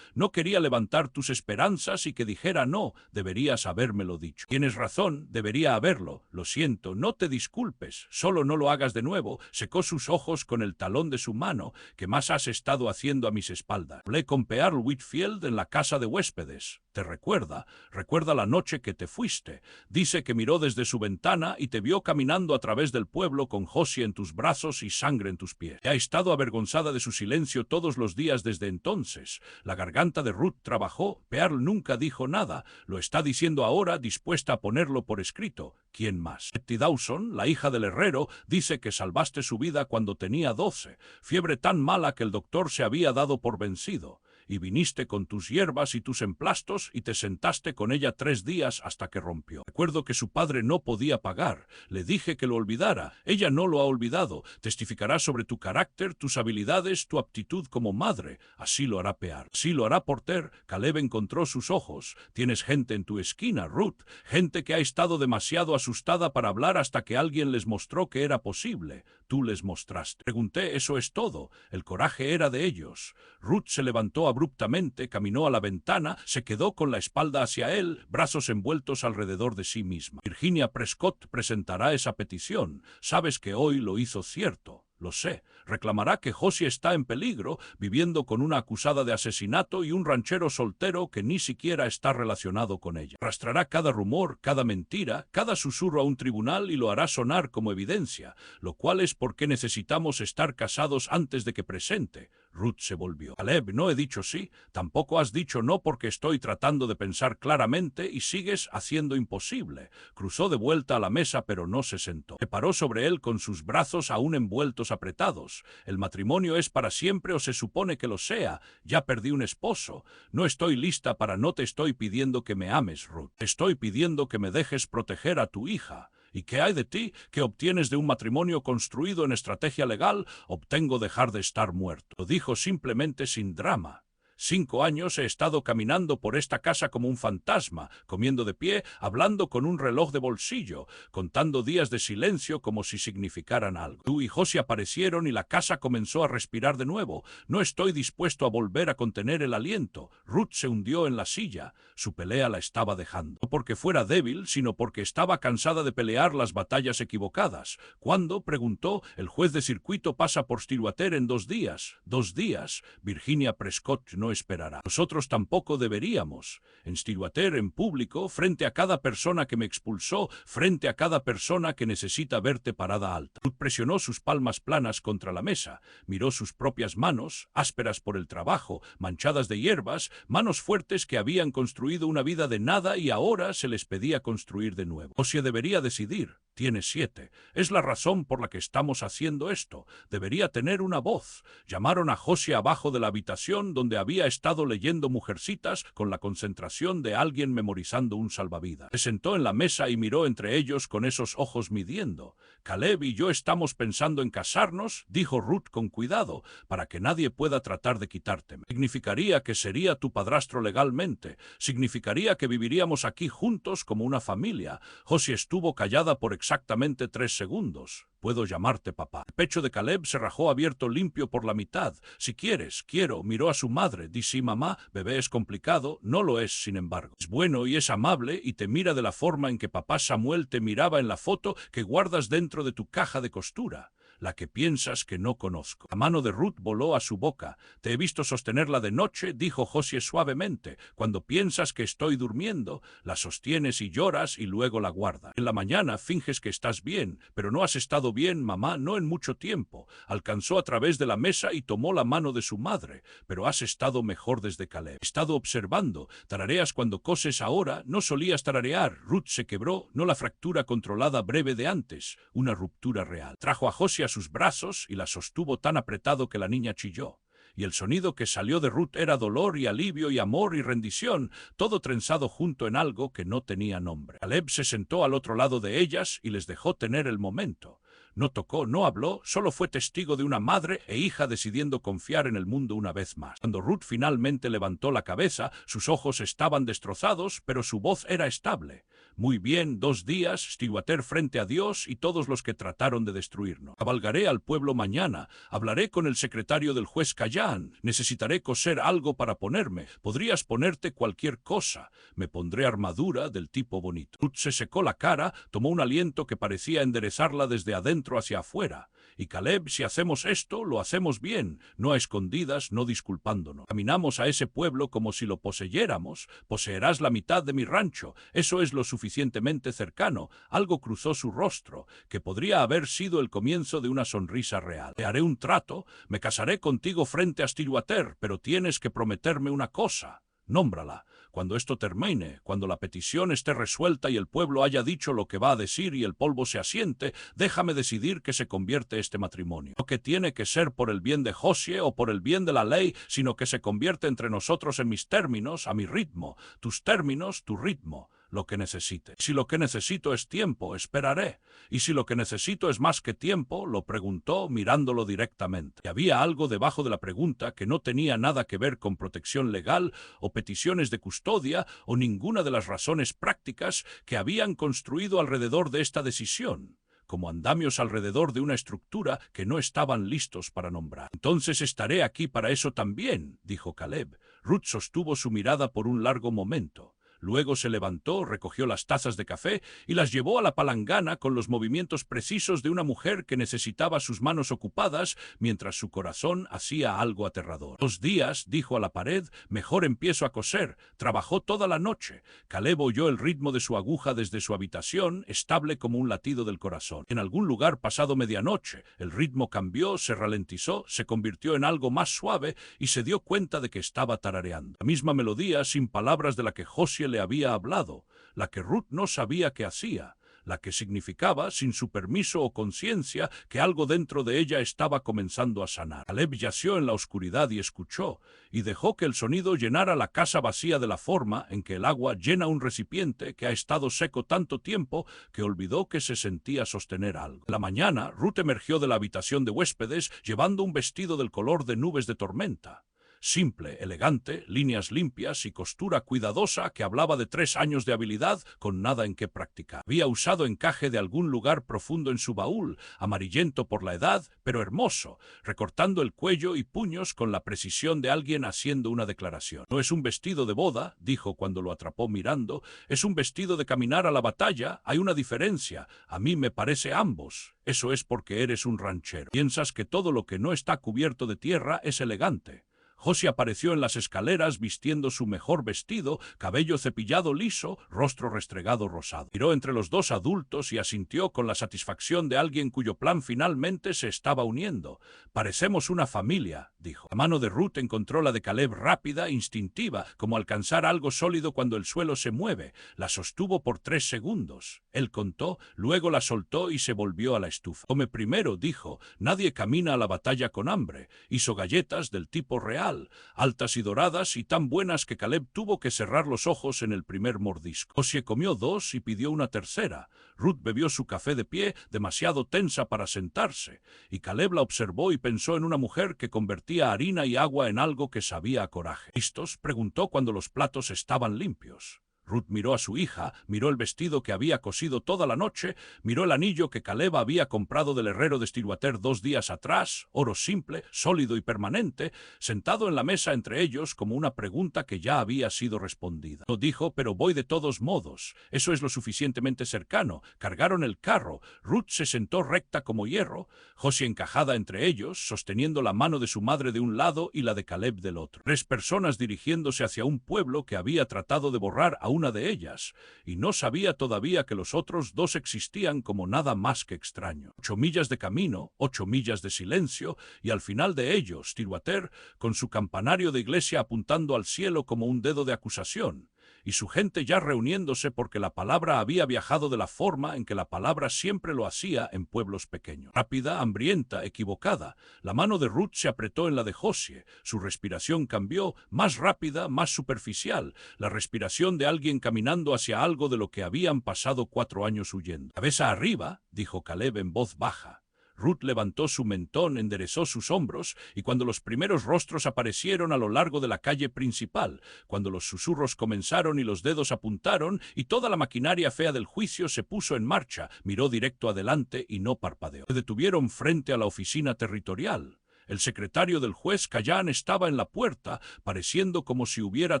No quería levantar tus esperanzas y que dijera no. Deberías habérmelo dicho. Tienes razón, debería haberlo. Lo siento, no te disculpes. Solo no lo hagas de nuevo. Secó sus ojos con el talón de su mano. ¿Qué más has estado haciendo a mis espaldas? Hablé con Pearl Whitfield en la casa de huéspedes. ¿Te recuerda? Recuerda la noche que te fuiste. Dice que miró desde su ventana y te vio caminando a través del pueblo con Josie en tus brazos y sangre en tus pies. Ha estado avergonzada de su silencio todos los días desde entonces. La garganta de Ruth trabajó. Pearl nunca dijo nada. Lo está diciendo ahora, dispuesta a ponerlo por escrito. ¿Quién más? Betty Dawson, la hija del herrero, dice que salvaste su vida cuando tenía 12. Fiebre tan mala que el doctor se había dado por vencido. Y viniste con tus hierbas y tus emplastos y te sentaste con ella 3 días hasta que rompió. Recuerdo que su padre no podía pagar. Le dije que lo olvidara. Ella no lo ha olvidado. Testificará sobre tu carácter, tus habilidades, tu aptitud como madre. Así lo hará Pearl. Así lo hará Porter. Caleb encontró sus ojos. Tienes gente en tu esquina, Ruth. Gente que ha estado demasiado asustada para hablar hasta que alguien les mostró que era posible. Tú les mostraste. Pregunté, eso es todo. El coraje era de ellos. Ruth se levantó abruptamente, caminó a la ventana, se quedó con la espalda hacia él, brazos envueltos alrededor de sí misma. Virginia Prescott presentará esa petición. Sabes que hoy lo hizo cierto. Lo sé. Reclamará que Josie está en peligro, viviendo con una acusada de asesinato y un ranchero soltero que ni siquiera está relacionado con ella. Arrastrará cada rumor, cada mentira, cada susurro a un tribunal y lo hará sonar como evidencia, lo cual es por qué necesitamos estar casados antes de que presente. Ruth se volvió. Caleb, no he dicho sí, tampoco has dicho no porque estoy tratando de pensar claramente y sigues haciendo imposible. Cruzó de vuelta a la mesa pero no se sentó. Se paró sobre él con sus brazos aún envueltos apretados. El matrimonio es para siempre o se supone que lo sea. Ya perdí un esposo. No estoy lista para no te estoy pidiendo que me ames, Ruth. Te estoy pidiendo que me dejes proteger a tu hija. ¿Y qué hay de ti? ¿Qué obtienes de un matrimonio construido en estrategia legal? Obtengo dejar de estar muerto. Lo dijo simplemente sin drama. 5 años he estado caminando por esta casa como un fantasma, comiendo de pie, hablando con un reloj de bolsillo, contando días de silencio como si significaran algo. Tú y Josie aparecieron y la casa comenzó a respirar de nuevo. No estoy dispuesto a volver a contener el aliento. Ruth se hundió en la silla. Su pelea la estaba dejando. No porque fuera débil, sino porque estaba cansada de pelear las batallas equivocadas. ¿Cuándo? Preguntó. El juez de circuito pasa por Stillwater en 2 días. 2 días. Virginia Prescott no esperará. Nosotros tampoco deberíamos. En Stillwater, en público, frente a cada persona que me expulsó, frente a cada persona que necesita verte parada alta. Ruth presionó sus palmas planas contra la mesa, miró sus propias manos, ásperas por el trabajo, manchadas de hierbas, manos fuertes que habían construido una vida de nada y ahora se les pedía construir de nuevo. Josie debería decidir. Tiene 7. Es la razón por la que estamos haciendo esto. Debería tener una voz. Llamaron a Josie abajo de la habitación donde había estado leyendo Mujercitas con la concentración de alguien memorizando un salvavidas. Se sentó en la mesa y miró entre ellos con esos ojos midiendo. Caleb y yo estamos pensando en casarnos, dijo Ruth con cuidado, para que nadie pueda tratar de quitárteme. Significaría que sería tu padrastro legalmente. Significaría que viviríamos aquí juntos como una familia. Josie estuvo callada por exactamente 3 segundos. Puedo llamarte papá. El pecho de Caleb se rajó abierto limpio por la mitad. Si quieres, quiero. Miró a su madre. Di sí, mamá. Bebé es complicado. No lo es, sin embargo. Es bueno y es amable y te mira de la forma en que papá Samuel te miraba en la foto que guardas dentro de tu caja de costura. La que piensas que no conozco. La mano de Ruth voló a su boca. Te he visto sostenerla de noche, dijo Josie suavemente. Cuando piensas que estoy durmiendo, la sostienes y lloras y luego la guardas. En la mañana finges que estás bien, pero no has estado bien, mamá, no en mucho tiempo. Alcanzó a través de la mesa y tomó la mano de su madre. Pero has estado mejor desde Caleb. He estado observando. Tarareas cuando coses ahora. No solías tararear. Ruth se quebró, no la fractura controlada breve de antes. Una ruptura real. Trajo a Josie a sus brazos y la sostuvo tan apretado que la niña chilló. Y el sonido que salió de Ruth era dolor y alivio y amor y rendición, todo trenzado junto en algo que no tenía nombre. Caleb se sentó al otro lado de ellas y les dejó tener el momento. No tocó, no habló, solo fue testigo de una madre e hija decidiendo confiar en el mundo una vez más. Cuando Ruth finalmente levantó la cabeza, sus ojos estaban destrozados, pero su voz era estable. Muy bien, 2 días, Stillwater frente a Dios y todos los que trataron de destruirnos. Cabalgaré al pueblo mañana, hablaré con el secretario del juez Callan, necesitaré coser algo para ponerme, podrías ponerte cualquier cosa, me pondré armadura del tipo bonito. Ruth se secó la cara, tomó un aliento que parecía enderezarla desde adentro hacia afuera. Y Caleb, si hacemos esto, lo hacemos bien, no a escondidas, no disculpándonos. Caminamos a ese pueblo como si lo poseyéramos. Poseerás la mitad de mi rancho. Eso es lo suficientemente cercano. Algo cruzó su rostro, que podría haber sido el comienzo de una sonrisa real. Te haré un trato. Me casaré contigo frente a Stillwater, pero tienes que prometerme una cosa. Nómbrala. Cuando esto termine, cuando la petición esté resuelta y el pueblo haya dicho lo que va a decir y el polvo se asiente, déjame decidir que se convierte este matrimonio. No que tiene que ser por el bien de Josie o por el bien de la ley, sino que se convierte entre nosotros en mis términos, a mi ritmo, tus términos, tu ritmo. Lo que necesite. Si lo que necesito es tiempo, esperaré. Y si lo que necesito es más que tiempo, lo preguntó mirándolo directamente. Y había algo debajo de la pregunta que no tenía nada que ver con protección legal o peticiones de custodia o ninguna de las razones prácticas que habían construido alrededor de esta decisión, como andamios alrededor de una estructura que no estaban listos para nombrar. Entonces estaré aquí para eso también, dijo Caleb. Ruth sostuvo su mirada por un largo momento. Luego se levantó, recogió las tazas de café y las llevó a la palangana con los movimientos precisos de una mujer que necesitaba sus manos ocupadas mientras su corazón hacía algo aterrador. 2 días, dijo a la pared, mejor empiezo a coser. Trabajó toda la noche. Caleb oyó el ritmo de su aguja desde su habitación, estable como un latido del corazón. En algún lugar pasado medianoche, el ritmo cambió, se ralentizó, se convirtió en algo más suave y se dio cuenta de que estaba tarareando. La misma melodía, sin palabras, de la que Josie le había hablado, la que Ruth no sabía que hacía, la que significaba, sin su permiso o conciencia, que algo dentro de ella estaba comenzando a sanar. Caleb yació en la oscuridad y escuchó, y dejó que el sonido llenara la casa vacía de la forma en que el agua llena un recipiente que ha estado seco tanto tiempo que olvidó que se sentía sostener algo. En la mañana, Ruth emergió de la habitación de huéspedes llevando un vestido del color de nubes de tormenta. Simple, elegante, líneas limpias y costura cuidadosa que hablaba de 3 años de habilidad con nada en que practicar. Había usado encaje de algún lugar profundo en su baúl, amarillento por la edad, pero hermoso, recortando el cuello y puños con la precisión de alguien haciendo una declaración. No es un vestido de boda, dijo cuando lo atrapó mirando, es un vestido de caminar a la batalla, hay una diferencia, a mí me parece ambos. Eso es porque eres un ranchero. Piensas que todo lo que no está cubierto de tierra es elegante. Josie apareció en las escaleras vistiendo su mejor vestido, cabello cepillado liso, rostro restregado rosado. Miró entre los dos adultos y asintió con la satisfacción de alguien cuyo plan finalmente se estaba uniendo. «Parecemos una familia», dijo. La mano de Ruth encontró la de Caleb rápida, instintiva, como alcanzar algo sólido cuando el suelo se mueve. La sostuvo por 3 segundos. Él contó, luego la soltó y se volvió a la estufa. «Come primero», dijo. «Nadie camina a la batalla con hambre». Hizo galletas del tipo real, altas y doradas y tan buenas que Caleb tuvo que cerrar los ojos en el primer mordisco. Josie comió 2 y pidió una tercera. Ruth bebió su café de pie, demasiado tensa para sentarse, y Caleb la observó y pensó en una mujer que convertía harina y agua en algo que sabía a coraje. ¿Listos?, preguntó cuando los platos estaban limpios. Ruth miró a su hija, miró el vestido que había cosido toda la noche, miró el anillo que Caleb había comprado del herrero de Stillwater 2 días atrás, oro simple, sólido y permanente, sentado en la mesa entre ellos como una pregunta que ya había sido respondida. No dijo, pero voy de todos modos. Eso es lo suficientemente cercano. Cargaron el carro. Ruth se sentó recta como hierro, Josie encajada entre ellos, sosteniendo la mano de su madre de un lado y la de Caleb del otro. 3 personas dirigiéndose hacia un pueblo que había tratado de borrar a una de ellas, y no sabía todavía que los otros 2 existían como nada más que extraño. 8 millas de camino, 8 millas de silencio, y al final de ellos, Stillwater, con su campanario de iglesia apuntando al cielo como un dedo de acusación, y su gente ya reuniéndose porque la palabra había viajado de la forma en que la palabra siempre lo hacía en pueblos pequeños. Rápida, hambrienta, equivocada, la mano de Ruth se apretó en la de Josie, su respiración cambió, más rápida, más superficial, la respiración de alguien caminando hacia algo de lo que habían pasado 4 años huyendo. «Cabeza arriba», dijo Caleb en voz baja. Ruth levantó su mentón, enderezó sus hombros, y cuando los primeros rostros aparecieron a lo largo de la calle principal, cuando los susurros comenzaron y los dedos apuntaron, y toda la maquinaria fea del juicio se puso en marcha, miró directo adelante y no parpadeó. Se detuvieron frente a la oficina territorial. El secretario del juez Callan estaba en la puerta, pareciendo como si hubiera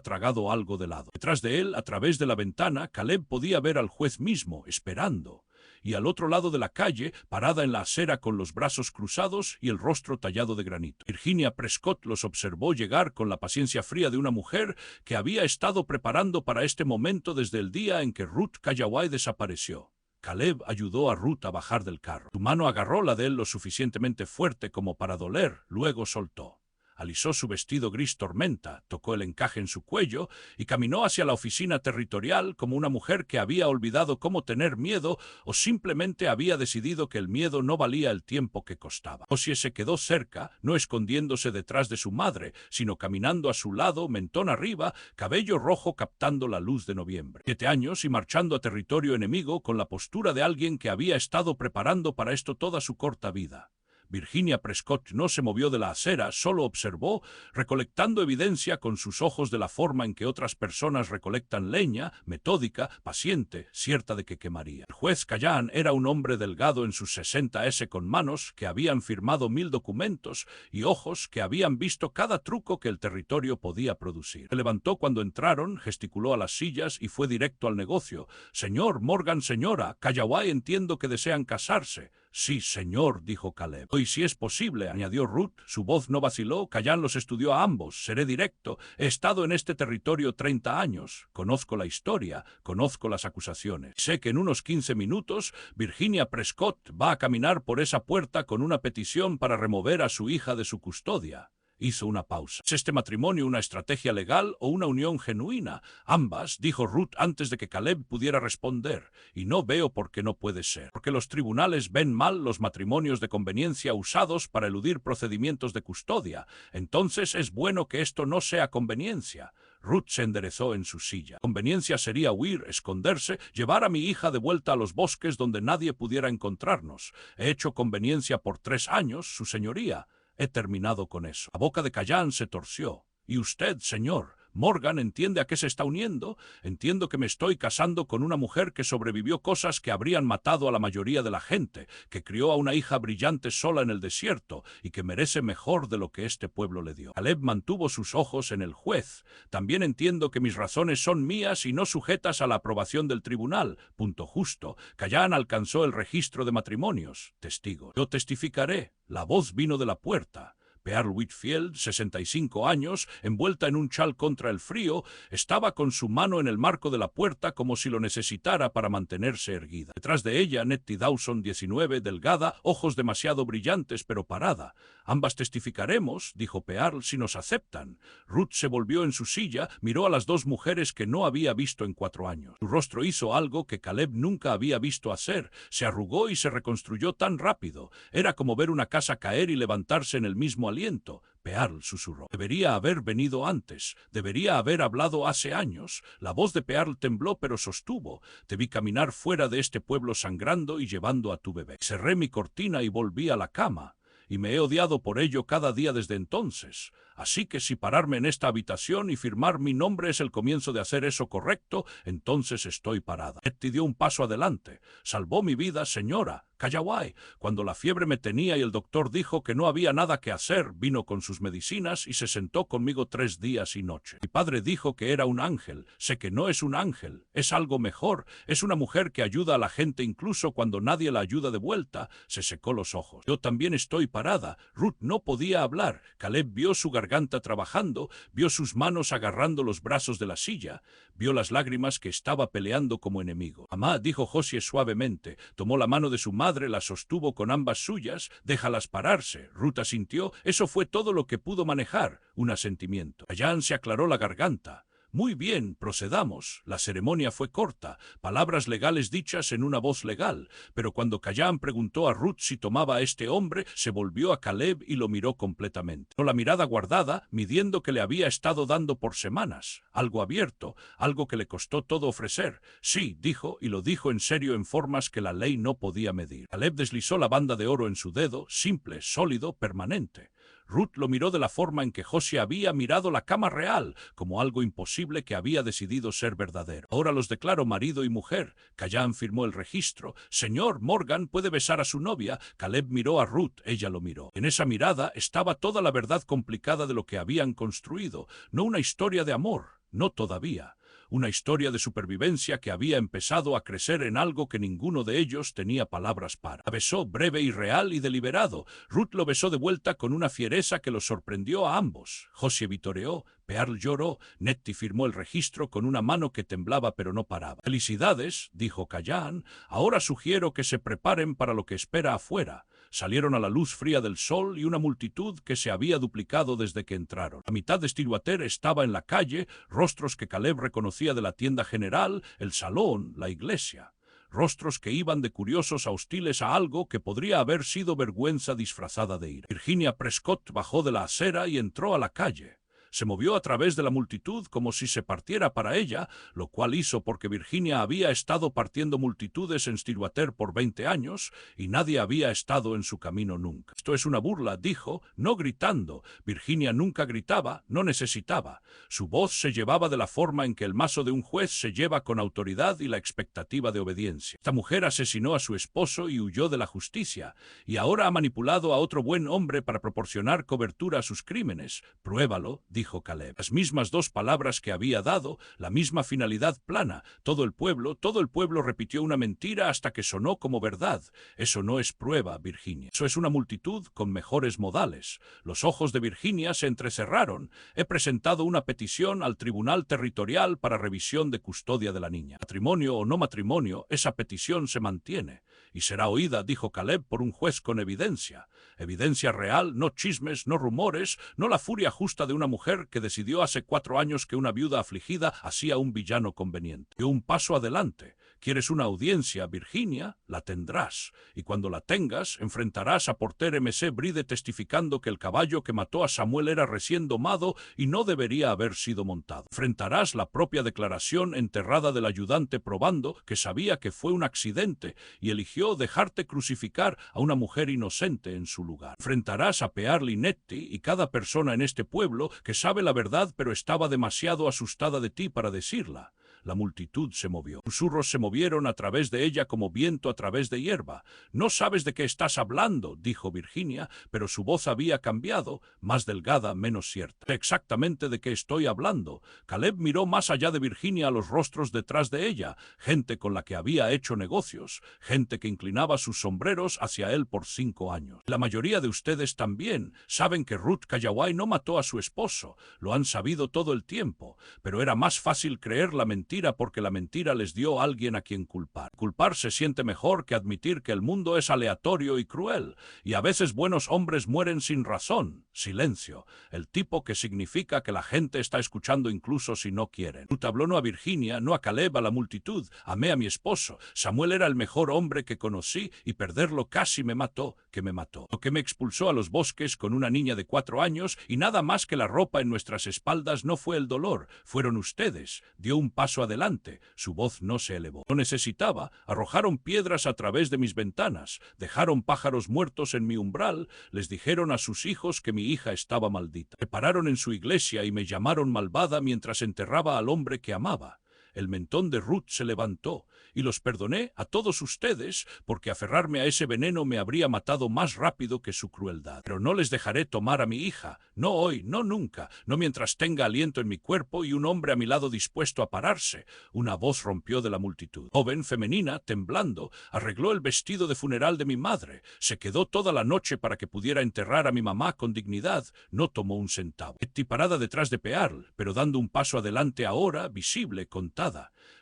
tragado algo de helado. Detrás de él, a través de la ventana, Caleb podía ver al juez mismo, esperando. Y al otro lado de la calle, parada en la acera con los brazos cruzados y el rostro tallado de granito. Virginia Prescott los observó llegar con la paciencia fría de una mujer que había estado preparando para este momento desde el día en que Ruth Callaway desapareció. Caleb ayudó a Ruth a bajar del carro. Su mano agarró la de él lo suficientemente fuerte como para doler, luego soltó. Alisó su vestido gris tormenta, tocó el encaje en su cuello y caminó hacia la oficina territorial como una mujer que había olvidado cómo tener miedo o simplemente había decidido que el miedo no valía el tiempo que costaba. Josie se quedó cerca, no escondiéndose detrás de su madre, sino caminando a su lado, mentón arriba, cabello rojo captando la luz de noviembre. 7 años y marchando a territorio enemigo con la postura de alguien que había estado preparando para esto toda su corta vida. Virginia Prescott no se movió de la acera, solo observó, recolectando evidencia con sus ojos de la forma en que otras personas recolectan leña, metódica, paciente, cierta de que quemaría. El juez Callan era un hombre delgado en sus 60s con manos que habían firmado 1000 documentos y ojos que habían visto cada truco que el territorio podía producir. Se levantó cuando entraron, gesticuló a las sillas y fue directo al negocio. «Señor Morgan, señora, Callaway, entiendo que desean casarse». «Sí, señor», dijo Caleb. «Y si es posible», añadió Ruth. Su voz no vaciló. Callan los estudió a ambos. «Seré directo. He estado en este territorio 30 años. Conozco la historia, conozco las acusaciones. Sé que en unos 15 minutos Virginia Prescott va a caminar por esa puerta con una petición para remover a su hija de su custodia». Hizo una pausa. ¿Es este matrimonio una estrategia legal o una unión genuina? Ambas, dijo Ruth antes de que Caleb pudiera responder, y no veo por qué no puede ser. Porque los tribunales ven mal los matrimonios de conveniencia usados para eludir procedimientos de custodia. Entonces es bueno que esto no sea conveniencia. Ruth se enderezó en su silla. Conveniencia sería huir, esconderse, llevar a mi hija de vuelta a los bosques donde nadie pudiera encontrarnos. He hecho conveniencia por 3 años, su señoría. He terminado con eso. La boca de Callan se torció. ¿Y usted, señor Morgan, entiende a qué se está uniendo? Entiendo que me estoy casando con una mujer que sobrevivió cosas que habrían matado a la mayoría de la gente, que crió a una hija brillante sola en el desierto y que merece mejor de lo que este pueblo le dio. Caleb mantuvo sus ojos en el juez. También entiendo que mis razones son mías y no sujetas a la aprobación del tribunal. Punto justo. Callan alcanzó el registro de matrimonios. Testigo. Yo testificaré. La voz vino de la puerta. Pearl Whitfield, 65 años, envuelta en un chal contra el frío, estaba con su mano en el marco de la puerta como si lo necesitara para mantenerse erguida. Detrás de ella, Nettie Dawson, 19, delgada, ojos demasiado brillantes pero parada. Ambas testificaremos, dijo Pearl, si nos aceptan. Ruth se volvió en su silla, miró a las dos mujeres que no había visto en 4 años. Su rostro hizo algo que Caleb nunca había visto hacer. Se arrugó y se reconstruyó tan rápido. Era como ver una casa caer y levantarse en el mismo aliento. Pearl susurró. Debería haber venido antes. Debería haber hablado hace años. La voz de Pearl tembló pero sostuvo. Te vi caminar fuera de este pueblo sangrando y llevando a tu bebé. Cerré mi cortina y volví a la cama. Y me he odiado por ello cada día desde entonces. Así que si pararme en esta habitación y firmar mi nombre es el comienzo de hacer eso correcto, entonces estoy parada. Nettie dio un paso adelante. Salvó mi vida, señora. Callaway. Cuando la fiebre me tenía y el doctor dijo que no había nada que hacer, vino con sus medicinas y se sentó conmigo 3 días y noche. Mi padre dijo que era un ángel. Sé que no es un ángel. Es algo mejor. Es una mujer que ayuda a la gente incluso cuando nadie la ayuda de vuelta. Se secó los ojos. Yo también estoy parada. Ruth no podía hablar. Caleb vio su garganta trabajando, vio sus manos agarrando los brazos de la silla, vio las lágrimas que estaba peleando como enemigo. Mamá, dijo Josie suavemente, tomó la mano de su madre, la sostuvo con ambas suyas, déjalas pararse. Ruth asintió, eso fue todo lo que pudo manejar, un asentimiento. Jan se aclaró la garganta. Muy bien, procedamos. La ceremonia fue corta, palabras legales dichas en una voz legal, pero cuando Callan preguntó a Ruth si tomaba a este hombre, se volvió a Caleb y lo miró completamente. Con la mirada guardada, midiendo que le había estado dando por semanas. Algo abierto, algo que le costó todo ofrecer. Sí, dijo, y lo dijo en serio en formas que la ley no podía medir. Caleb deslizó la banda de oro en su dedo, simple, sólido, permanente. Ruth lo miró de la forma en que Josie había mirado la cama real, como algo imposible que había decidido ser verdadero. Ahora los declaro marido y mujer. Callan firmó el registro. Señor, Morgan puede besar a su novia. Caleb miró a Ruth, ella lo miró. En esa mirada estaba toda la verdad complicada de lo que habían construido, no una historia de amor, no todavía. Una historia de supervivencia que había empezado a crecer en algo que ninguno de ellos tenía palabras para. La besó breve y real y deliberado. Ruth lo besó de vuelta con una fiereza que los sorprendió a ambos. Josie vitoreó, Pearl lloró, Nettie firmó el registro con una mano que temblaba pero no paraba. Felicidades, dijo Callan, ahora sugiero que se preparen para lo que espera afuera. Salieron a la luz fría del sol y una multitud que se había duplicado desde que entraron. La mitad de Stillwater estaba en la calle, rostros que Caleb reconocía de la tienda general, el salón, la iglesia. Rostros que iban de curiosos a hostiles a algo que podría haber sido vergüenza disfrazada de ira. Virginia Prescott bajó de la acera y entró a la calle. Se movió a través de la multitud como si se partiera para ella, lo cual hizo porque Virginia había estado partiendo multitudes en Stillwater por 20 años y nadie había estado en su camino nunca. Esto es una burla, dijo, no gritando. Virginia nunca gritaba, no necesitaba. Su voz se llevaba de la forma en que el mazo de un juez se lleva con autoridad y la expectativa de obediencia. Esta mujer asesinó a su esposo y huyó de la justicia, y ahora ha manipulado a otro buen hombre para proporcionar cobertura a sus crímenes. Pruébalo, dijo Caleb. Las mismas 2 palabras que había dado, la misma finalidad plana. Todo el pueblo repitió una mentira hasta que sonó como verdad. Eso no es prueba, Virginia. Eso es una multitud con mejores modales. Los ojos de Virginia se entrecerraron. He presentado una petición al Tribunal Territorial para revisión de custodia de la niña. Matrimonio o no matrimonio, esa petición se mantiene. Y será oída, dijo Caleb, por un juez con evidencia. Evidencia real, no chismes, no rumores, no la furia justa de una mujer que decidió hace 4 años que una viuda afligida hacía un villano conveniente. Dio un paso adelante. ¿Quieres una audiencia, Virginia? La tendrás. Y cuando la tengas, enfrentarás a Porter M.C. Bride testificando que el caballo que mató a Samuel era recién domado y no debería haber sido montado. Enfrentarás la propia declaración enterrada del ayudante probando que sabía que fue un accidente y eligió dejarte crucificar a una mujer inocente en su lugar. Enfrentarás a Pearl y Nettie y cada persona en este pueblo que sabe la verdad pero estaba demasiado asustada de ti para decirla. La multitud se movió. Susurros se movieron a través de ella como viento a través de hierba. «No sabes de qué estás hablando», dijo Virginia, pero su voz había cambiado, más delgada, menos cierta. «Sé exactamente de qué estoy hablando». Caleb miró más allá de Virginia a los rostros detrás de ella, gente con la que había hecho negocios, gente que inclinaba sus sombreros hacia él por 5 años. La mayoría de ustedes también saben que Ruth Kayaway no mató a su esposo, lo han sabido todo el tiempo, pero era más fácil creer la mentira porque la mentira les dio a alguien a quien culpar. Culpar se siente mejor que admitir que el mundo es aleatorio y cruel, y a veces buenos hombres mueren sin razón. Silencio, el tipo que significa que la gente está escuchando incluso si no quieren. Ruth habló no a Virginia, no a Caleb, a la multitud. Amé a mi esposo. Samuel era el mejor hombre que conocí y perderlo casi me mató, que me mató. Lo que me expulsó a los bosques con una niña de 4 años y nada más que la ropa en nuestras espaldas no fue el dolor, fueron ustedes. Dio un paso adelante, su voz no se elevó. No necesitaba, arrojaron piedras a través de mis ventanas, dejaron pájaros muertos en mi umbral, les dijeron a sus hijos que mi hija estaba maldita. Se pararon en su iglesia y me llamaron malvada mientras enterraba al hombre que amaba. El mentón de Ruth se levantó, y los perdoné a todos ustedes, porque aferrarme a ese veneno me habría matado más rápido que su crueldad. Pero no les dejaré tomar a mi hija, no hoy, no nunca, no mientras tenga aliento en mi cuerpo y un hombre a mi lado dispuesto a pararse. Una voz rompió de la multitud. Joven, femenina, temblando, arregló el vestido de funeral de mi madre, se quedó toda la noche para que pudiera enterrar a mi mamá con dignidad, no tomó un centavo. Betty parada detrás de Pearl, pero dando un paso adelante ahora, visible, contada.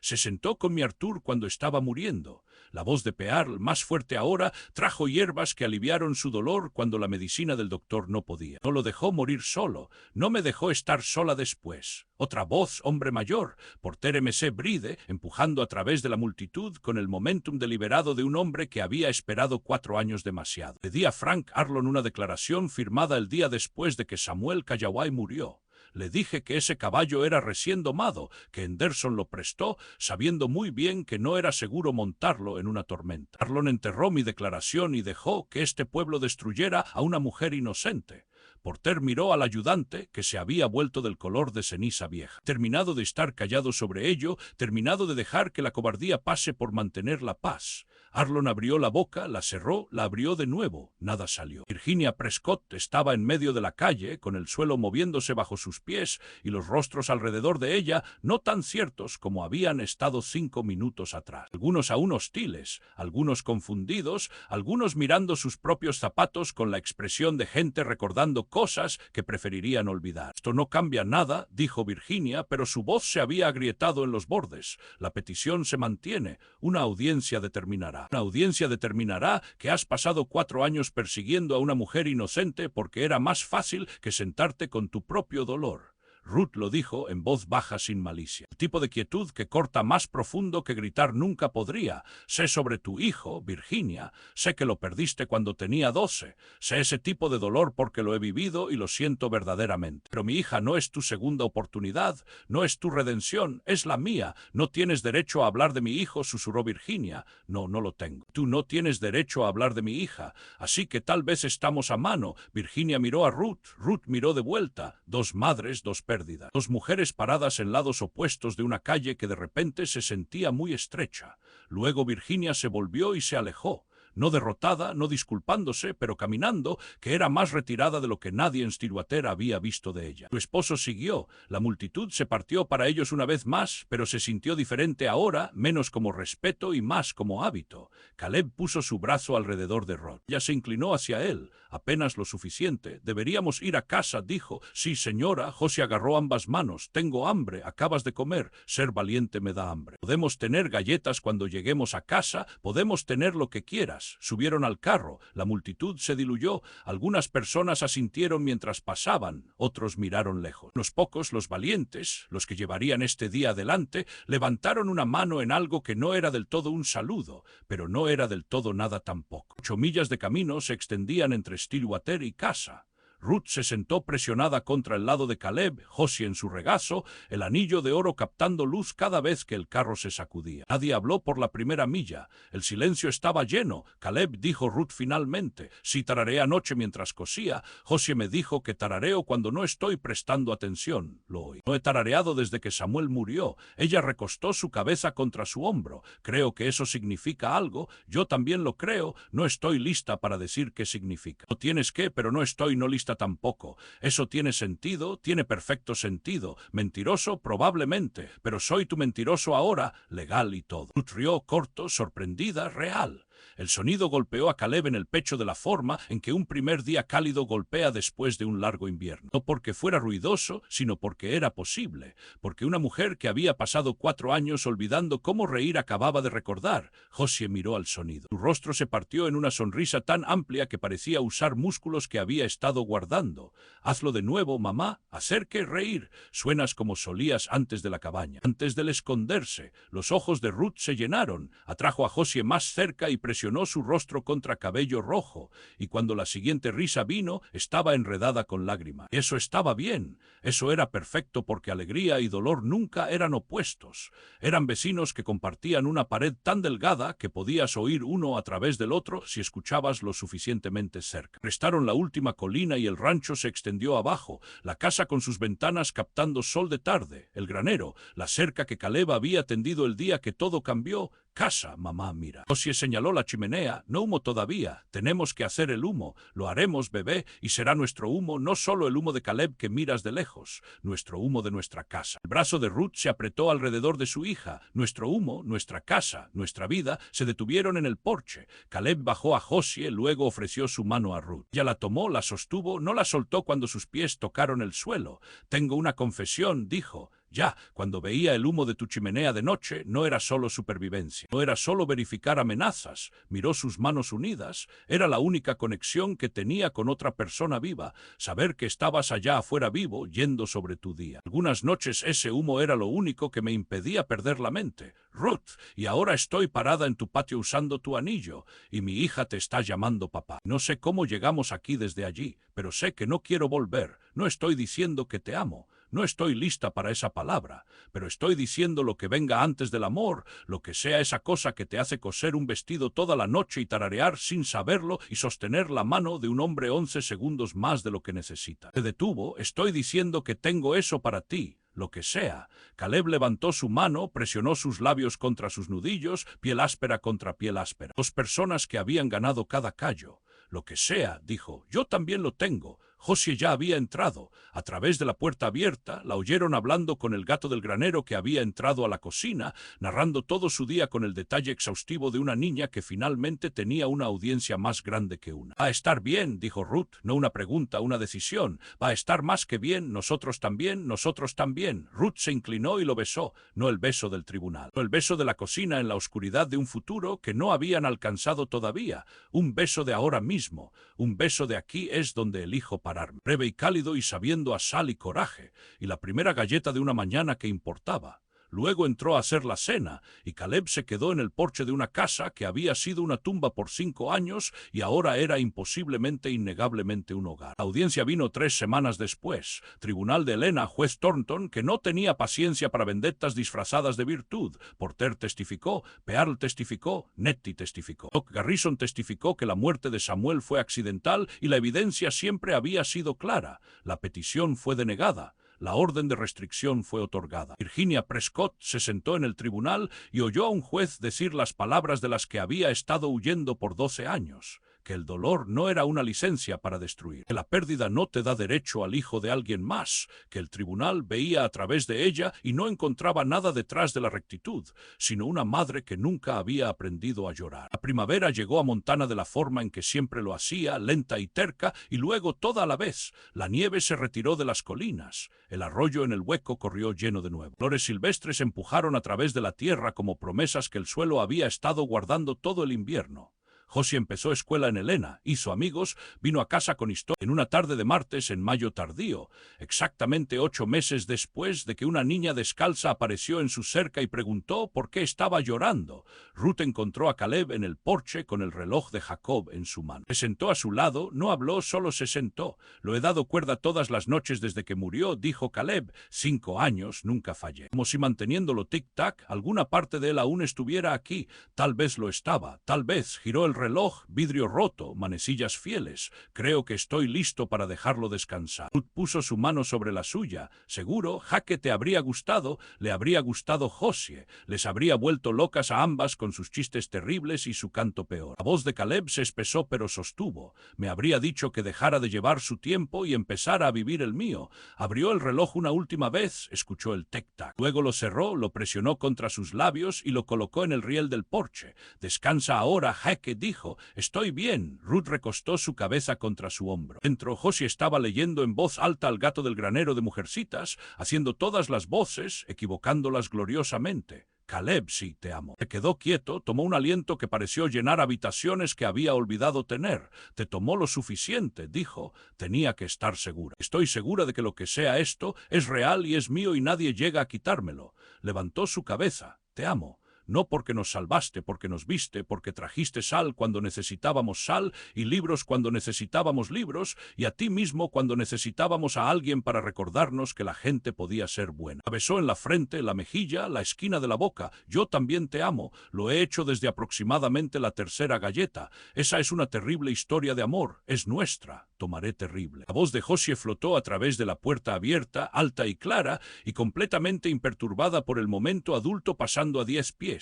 Se sentó con mi Arthur cuando estaba muriendo. La voz de Pearl, más fuerte ahora, trajo hierbas que aliviaron su dolor cuando la medicina del doctor no podía. No lo dejó morir solo, no me dejó estar sola después. Otra voz, hombre mayor, Porter M.C. Bride, empujando a través de la multitud con el momentum deliberado de un hombre que había esperado 4 años demasiado. Le di a Frank Arlon una declaración firmada el día después de que Samuel Kayaway murió. Le dije que ese caballo era recién domado, que Henderson lo prestó, sabiendo muy bien que no era seguro montarlo en una tormenta. Arlon enterró mi declaración y dejó que este pueblo destruyera a una mujer inocente. Porter miró al ayudante, que se había vuelto del color de ceniza vieja. Terminado de estar callado sobre ello, terminado de dejar que la cobardía pase por mantener la paz. Arlon abrió la boca, la cerró, la abrió de nuevo. Nada salió. Virginia Prescott estaba en medio de la calle, con el suelo moviéndose bajo sus pies y los rostros alrededor de ella no tan ciertos como habían estado 5 minutos atrás. Algunos aún hostiles, algunos confundidos, algunos mirando sus propios zapatos con la expresión de gente recordando cosas que preferirían olvidar. «Esto no cambia nada», dijo Virginia, pero su voz se había agrietado en los bordes. «La petición se mantiene. Una audiencia determinará. Una audiencia determinará que has pasado 4 años persiguiendo a una mujer inocente porque era más fácil que sentarte con tu propio dolor». Ruth lo dijo en voz baja sin malicia. El tipo de quietud que corta más profundo que gritar nunca podría. Sé sobre tu hijo, Virginia. Sé que lo perdiste cuando tenía 12. Sé ese tipo de dolor porque lo he vivido y lo siento verdaderamente. Pero mi hija no es tu segunda oportunidad, no es tu redención, es la mía. No tienes derecho a hablar de mi hijo, susurró Virginia. No, no lo tengo. Tú no tienes derecho a hablar de mi hija. Así que tal vez estamos a mano. Virginia miró a Ruth. Ruth miró de vuelta. 2 madres, 2 pérdidas. 2 mujeres paradas en lados opuestos de una calle que de repente se sentía muy estrecha. Luego Virginia se volvió y se alejó. No derrotada, no disculpándose, pero caminando, que era más retirada de lo que nadie en Stillwater había visto de ella. Su esposo siguió. La multitud se partió para ellos una vez más, pero se sintió diferente ahora, menos como respeto y más como hábito. Caleb puso su brazo alrededor de Rod. Ella se inclinó hacia él, apenas lo suficiente. «Deberíamos ir a casa», dijo. «Sí, señora». Josie agarró ambas manos. «Tengo hambre, acabas de comer. Ser valiente me da hambre. Podemos tener galletas cuando lleguemos a casa, podemos tener lo que quieras». Subieron al carro, la multitud se diluyó, algunas personas asintieron mientras pasaban, otros miraron lejos. Unos pocos, los valientes, los que llevarían este día adelante, levantaron una mano en algo que no era del todo un saludo, pero no era del todo nada tampoco. 8 millas de camino se extendían entre Stillwater y casa. Ruth se sentó presionada contra el lado de Caleb, Josie en su regazo, el anillo de oro captando luz cada vez que el carro se sacudía. Nadie habló por la primera milla. El silencio estaba lleno. Caleb dijo Ruth finalmente: «Sí, tarareé anoche mientras cosía. Josie me dijo que tarareo cuando no estoy prestando atención». Lo oí. No he tarareado desde que Samuel murió. Ella recostó su cabeza contra su hombro. Creo que eso significa algo. Yo también lo creo. No estoy lista para decir qué significa. No tienes que, pero no estoy no lista tampoco. Eso tiene sentido, tiene perfecto sentido. Mentiroso, probablemente, pero soy tu mentiroso ahora, legal y todo. Ruth rió corto, sorprendida, real. El sonido golpeó a Caleb en el pecho de la forma en que un primer día cálido golpea después de un largo invierno. No porque fuera ruidoso, sino porque era posible. Porque una mujer que había pasado 4 años olvidando cómo reír acababa de recordar. Josie miró al sonido. Su rostro se partió en una sonrisa tan amplia que parecía usar músculos que había estado guardando. «Hazlo de nuevo, mamá. Hacer que reír. Suenas como solías antes de la cabaña». Antes del esconderse, los ojos de Ruth se llenaron. Atrajo a Josie más cerca y presionó su rostro contra cabello rojo, y cuando la siguiente risa vino, estaba enredada con lágrimas. Eso estaba bien. Eso era perfecto porque alegría y dolor nunca eran opuestos. Eran vecinos que compartían una pared tan delgada que podías oír uno a través del otro si escuchabas lo suficientemente cerca. Crestaron la última colina y el rancho se extendió abajo, la casa con sus ventanas captando sol de tarde, el granero, la cerca que Caleb había tendido el día que todo cambió. «Casa, mamá, mira». Josie señaló la chimenea. «No humo todavía. Tenemos que hacer el humo. Lo haremos, bebé, y será nuestro humo, no solo el humo de Caleb que miras de lejos, nuestro humo de nuestra casa». El brazo de Ruth se apretó alrededor de su hija. Nuestro humo, nuestra casa, nuestra vida se detuvieron en el porche. Caleb bajó a Josie, luego ofreció su mano a Ruth. Ella la tomó, la sostuvo, no la soltó cuando sus pies tocaron el suelo. «Tengo una confesión», dijo. «Ya, cuando veía el humo de tu chimenea de noche, no era solo supervivencia, no era solo verificar amenazas». Miró sus manos unidas. Era la única conexión que tenía con otra persona viva, saber que estabas allá afuera vivo, yendo sobre tu día. Algunas noches ese humo era lo único que me impedía perder la mente. «Ruth, y ahora estoy parada en tu patio usando tu anillo, y mi hija te está llamando papá. No sé cómo llegamos aquí desde allí, pero sé que no quiero volver. No estoy diciendo que te amo. No estoy lista para esa palabra, pero estoy diciendo lo que venga antes del amor, lo que sea esa cosa que te hace coser un vestido toda la noche y tararear sin saberlo y sostener la mano de un hombre 11 segundos más de lo que necesita. Se detuvo. «Estoy diciendo que tengo eso para ti. Lo que sea». Caleb levantó su mano, presionó sus labios contra sus nudillos, piel áspera contra piel áspera. 2 personas que habían ganado cada callo. «Lo que sea», dijo. «Yo también lo tengo». Josie ya había entrado. A través de la puerta abierta, la oyeron hablando con el gato del granero que había entrado a la cocina, narrando todo su día con el detalle exhaustivo de una niña que finalmente tenía una audiencia más grande que una. «Va a estar bien», dijo Ruth, no una pregunta, una decisión. «Va a estar más que bien, nosotros también, nosotros también». Ruth se inclinó y lo besó, no el beso del tribunal, no el beso de la cocina en la oscuridad de un futuro que no habían alcanzado todavía, un beso de ahora mismo, un beso de aquí es donde elijo pararme. Breve y cálido y sabiendo a sal y coraje, y la primera galleta de una mañana que importaba. Luego entró a hacer la cena, y Caleb se quedó en el porche de una casa que había sido una tumba por 5 años y ahora era imposiblemente, innegablemente un hogar. La audiencia vino 3 semanas después. Tribunal de Helena, juez Thornton, que no tenía paciencia para vendettas disfrazadas de virtud. Porter testificó, Pearl testificó, Nettie testificó. Doc Garrison testificó que la muerte de Samuel fue accidental y la evidencia siempre había sido clara. La petición fue denegada. La orden de restricción fue otorgada. Virginia Prescott se sentó en el tribunal y oyó a un juez decir las palabras de las que había estado huyendo por 12 años. Que el dolor no era una licencia para destruir, que la pérdida no te da derecho al hijo de alguien más, que el tribunal veía a través de ella y no encontraba nada detrás de la rectitud, sino una madre que nunca había aprendido a llorar. La primavera llegó a Montana de la forma en que siempre lo hacía, lenta y terca, y luego toda a la vez. La nieve se retiró de las colinas. El arroyo en el hueco corrió lleno de nuevo. Flores silvestres empujaron a través de la tierra como promesas que el suelo había estado guardando todo el invierno. Josie empezó escuela en Helena, hizo amigos, vino a casa con historia en una tarde de martes en mayo tardío, exactamente 8 meses después de que una niña descalza apareció en su cerca y preguntó por qué estaba llorando. Ruth encontró a Caleb en el porche con el reloj de Jacob en su mano. Se sentó a su lado, no habló, solo se sentó. Lo he dado cuerda todas las noches desde que murió, dijo Caleb. 5 años, nunca fallé. Como si manteniéndolo tic-tac, alguna parte de él aún estuviera aquí. Tal vez lo estaba, tal vez. Giró el reloj, vidrio roto, manecillas fieles. Creo que estoy listo para dejarlo descansar. Ruth puso su mano sobre la suya. Seguro, Jaque te habría gustado, le habría gustado Josie. Les habría vuelto locas a ambas con sus chistes terribles y su canto peor. La voz de Caleb se espesó pero sostuvo. Me habría dicho que dejara de llevar su tiempo y empezara a vivir el mío. Abrió el reloj una última vez, escuchó el tic-tac. Luego lo cerró, lo presionó contra sus labios y lo colocó en el riel del porche. Descansa ahora, Jaque, dijo. Estoy bien. Ruth recostó su cabeza contra su hombro. Dentro, Josie estaba leyendo en voz alta al gato del granero de Mujercitas, haciendo todas las voces, equivocándolas gloriosamente. Caleb, sí, te amo. Se quedó quieto, tomó un aliento que pareció llenar habitaciones que había olvidado tener. Te tomó lo suficiente, dijo. Tenía que estar segura. Estoy segura de que lo que sea esto es real y es mío y nadie llega a quitármelo. Levantó su cabeza. Te amo. No porque nos salvaste, porque nos viste, porque trajiste sal cuando necesitábamos sal y libros cuando necesitábamos libros y a ti mismo cuando necesitábamos a alguien para recordarnos que la gente podía ser buena. La besó en la frente, la mejilla, la esquina de la boca. Yo también te amo. Lo he hecho desde aproximadamente la tercera galleta. Esa es una terrible historia de amor. Es nuestra. Tomaré terrible. La voz de Josie flotó a través de la puerta abierta, alta y clara, y completamente imperturbada por el momento adulto pasando a 10 pies.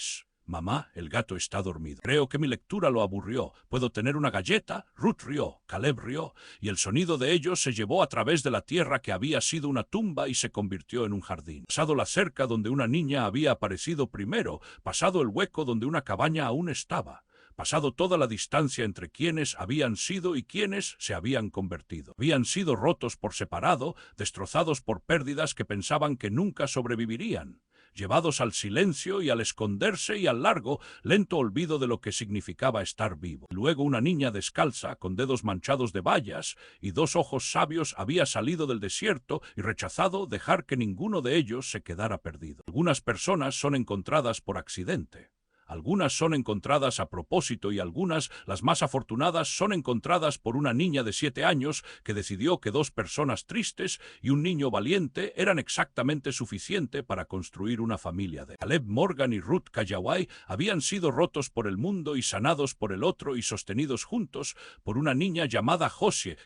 Mamá, el gato está dormido. Creo que mi lectura lo aburrió. ¿Puedo tener una galleta? Ruth rió, Caleb rió, y el sonido de ellos se llevó a través de la tierra que había sido una tumba y se convirtió en un jardín. Pasado la cerca donde una niña había aparecido primero, pasado el hueco donde una cabaña aún estaba. Pasado toda la distancia entre quienes habían sido y quienes se habían convertido. Habían sido rotos por separado, destrozados por pérdidas que pensaban que nunca sobrevivirían. Llevados al silencio y al esconderse y al largo, lento olvido de lo que significaba estar vivo. Luego una niña descalza, con dedos manchados de bayas y 2 ojos sabios, había salido del desierto y rechazado dejar que ninguno de ellos se quedara perdido. Algunas personas son encontradas por accidente. Algunas son encontradas a propósito y algunas, las más afortunadas, son encontradas por una niña de 7 años que decidió que 2 personas tristes y un niño valiente eran exactamente suficiente para construir una familia de Caleb Morgan y Ruth Kayaway habían sido rotos por el mundo y sanados por el otro y sostenidos juntos por una niña llamada Josie,